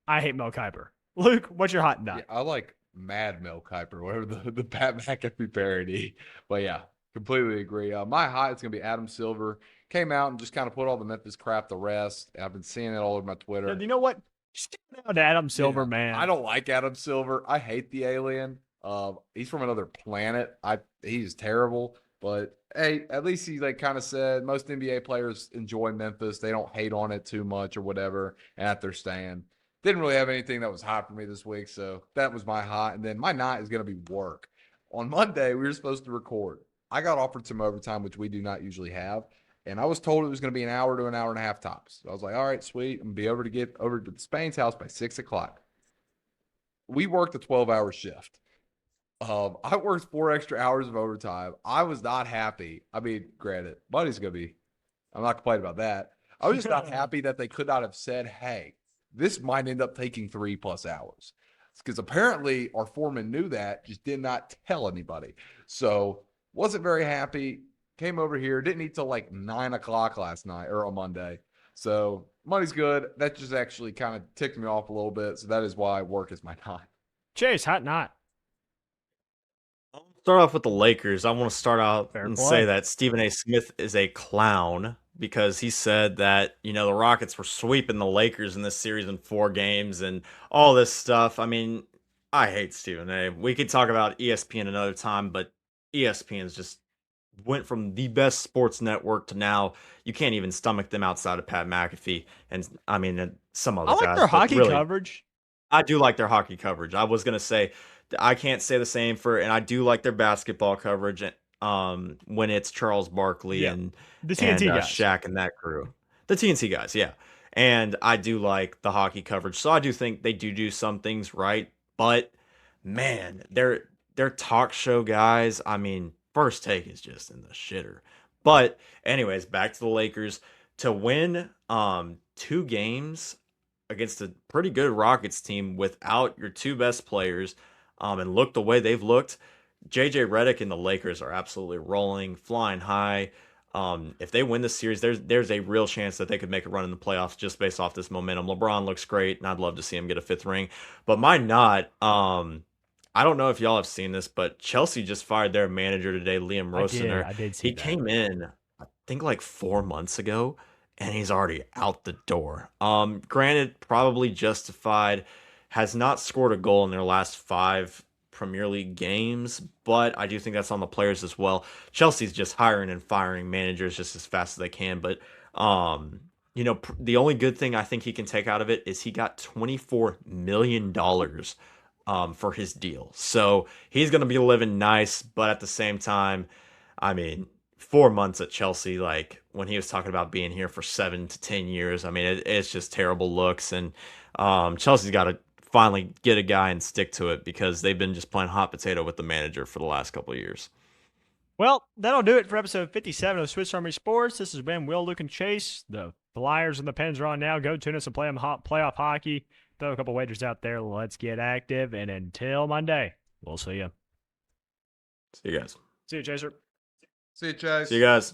I hate Mel Kiper. Luke, what's your hot and Yeah, not? I like Mad Mel Kiper, whatever the Pat McAfee parody. But yeah, completely agree. My high is gonna be Adam Silver. Came out and just kind of put all the Memphis crap to rest. I've been seeing it all over my Twitter. You know what? Just down to Adam Silver, Yeah, I man. don't like Adam Silver. I hate the alien. He's from another planet. He's terrible. But hey, at least he like kind of said most NBA players enjoy Memphis. They don't hate on it too much or whatever, and that they're staying. Didn't really have anything that was hot for me this week, so that was my hot. And then my night is going to be work. On Monday, we were supposed to record. I got offered some overtime, which we do not usually have. And I was told it was going to be an hour to an hour and a half tops. So I was like, all right, sweet. I'm going to be over to get over to Spain's house by 6 o'clock. We worked a 12-hour shift. I worked 4 extra hours of overtime. I was not happy. I mean, granted, money's gonna be. I'm not complaining about that. I was just not happy that they could not have said, "Hey, this might end up taking 3+ hours," because apparently our foreman knew that, just did not tell anybody. So wasn't very happy. Came over here, didn't eat till like 9 o'clock last night or on Monday. So money's good. That just actually kind of ticked me off a little bit. So that is why work is my time. Chase, hot not. I'll start off with the Lakers. I want to start out Fair and play. say that Stephen A. Smith is a clown because he said that, the Rockets were sweeping the Lakers in this series in 4 games and all this stuff. I mean, I hate Stephen A. We could talk about ESPN another time, but ESPN's just went from the best sports network to now you can't even stomach them outside of Pat McAfee and and some I other like guys, their but hockey really coverage. I do like their hockey coverage. I was gonna say I can't say the same for, and I do like their basketball coverage. When it's Charles Barkley Yeah. and The TNT guys. Shaq and that crew, the TNT guys, yeah. And I do like the hockey coverage, so I do think they do some things right. But man, their talk show guys. I mean, First Take is just in the shitter. But anyways, back to the Lakers to win 2 games against a pretty good Rockets team without your 2 best players, and look the way they've looked. JJ Redick and the Lakers are absolutely rolling, flying high. If they win this series, there's a real chance that they could make a run in the playoffs just based off this momentum. LeBron looks great, and I'd love to see him get a 5th ring. But my not, I don't know if y'all have seen this, but Chelsea just fired their manager today, Liam I did. Rossiter. I did see He that. came in, I think, like 4 months ago, and he's already out the door. Granted, probably justified, has not scored a goal in their last 5 Premier League games, but I do think that's on the players as well. Chelsea's just hiring and firing managers just as fast as they can, but the only good thing I think he can take out of it is he got $24 million for his deal. So he's going to be living nice, but at the same time, I mean, 4 months at Chelsea, like when he was talking about being here for 7 to 10 years, I mean, it's just terrible looks. And Chelsea's got to finally get a guy and stick to it because they've been just playing hot potato with the manager for the last couple of years. Well, that'll do it for episode 57 of Swiss Army Sports. This has been Will, Luke, and Chase. The Flyers and the Pens are on now. Go tune us and play them playoff hockey. Throw a couple wagers out there. Let's get active. And until Monday, we'll see you. See you guys. See you, Chaser. See you, Chase. See you guys.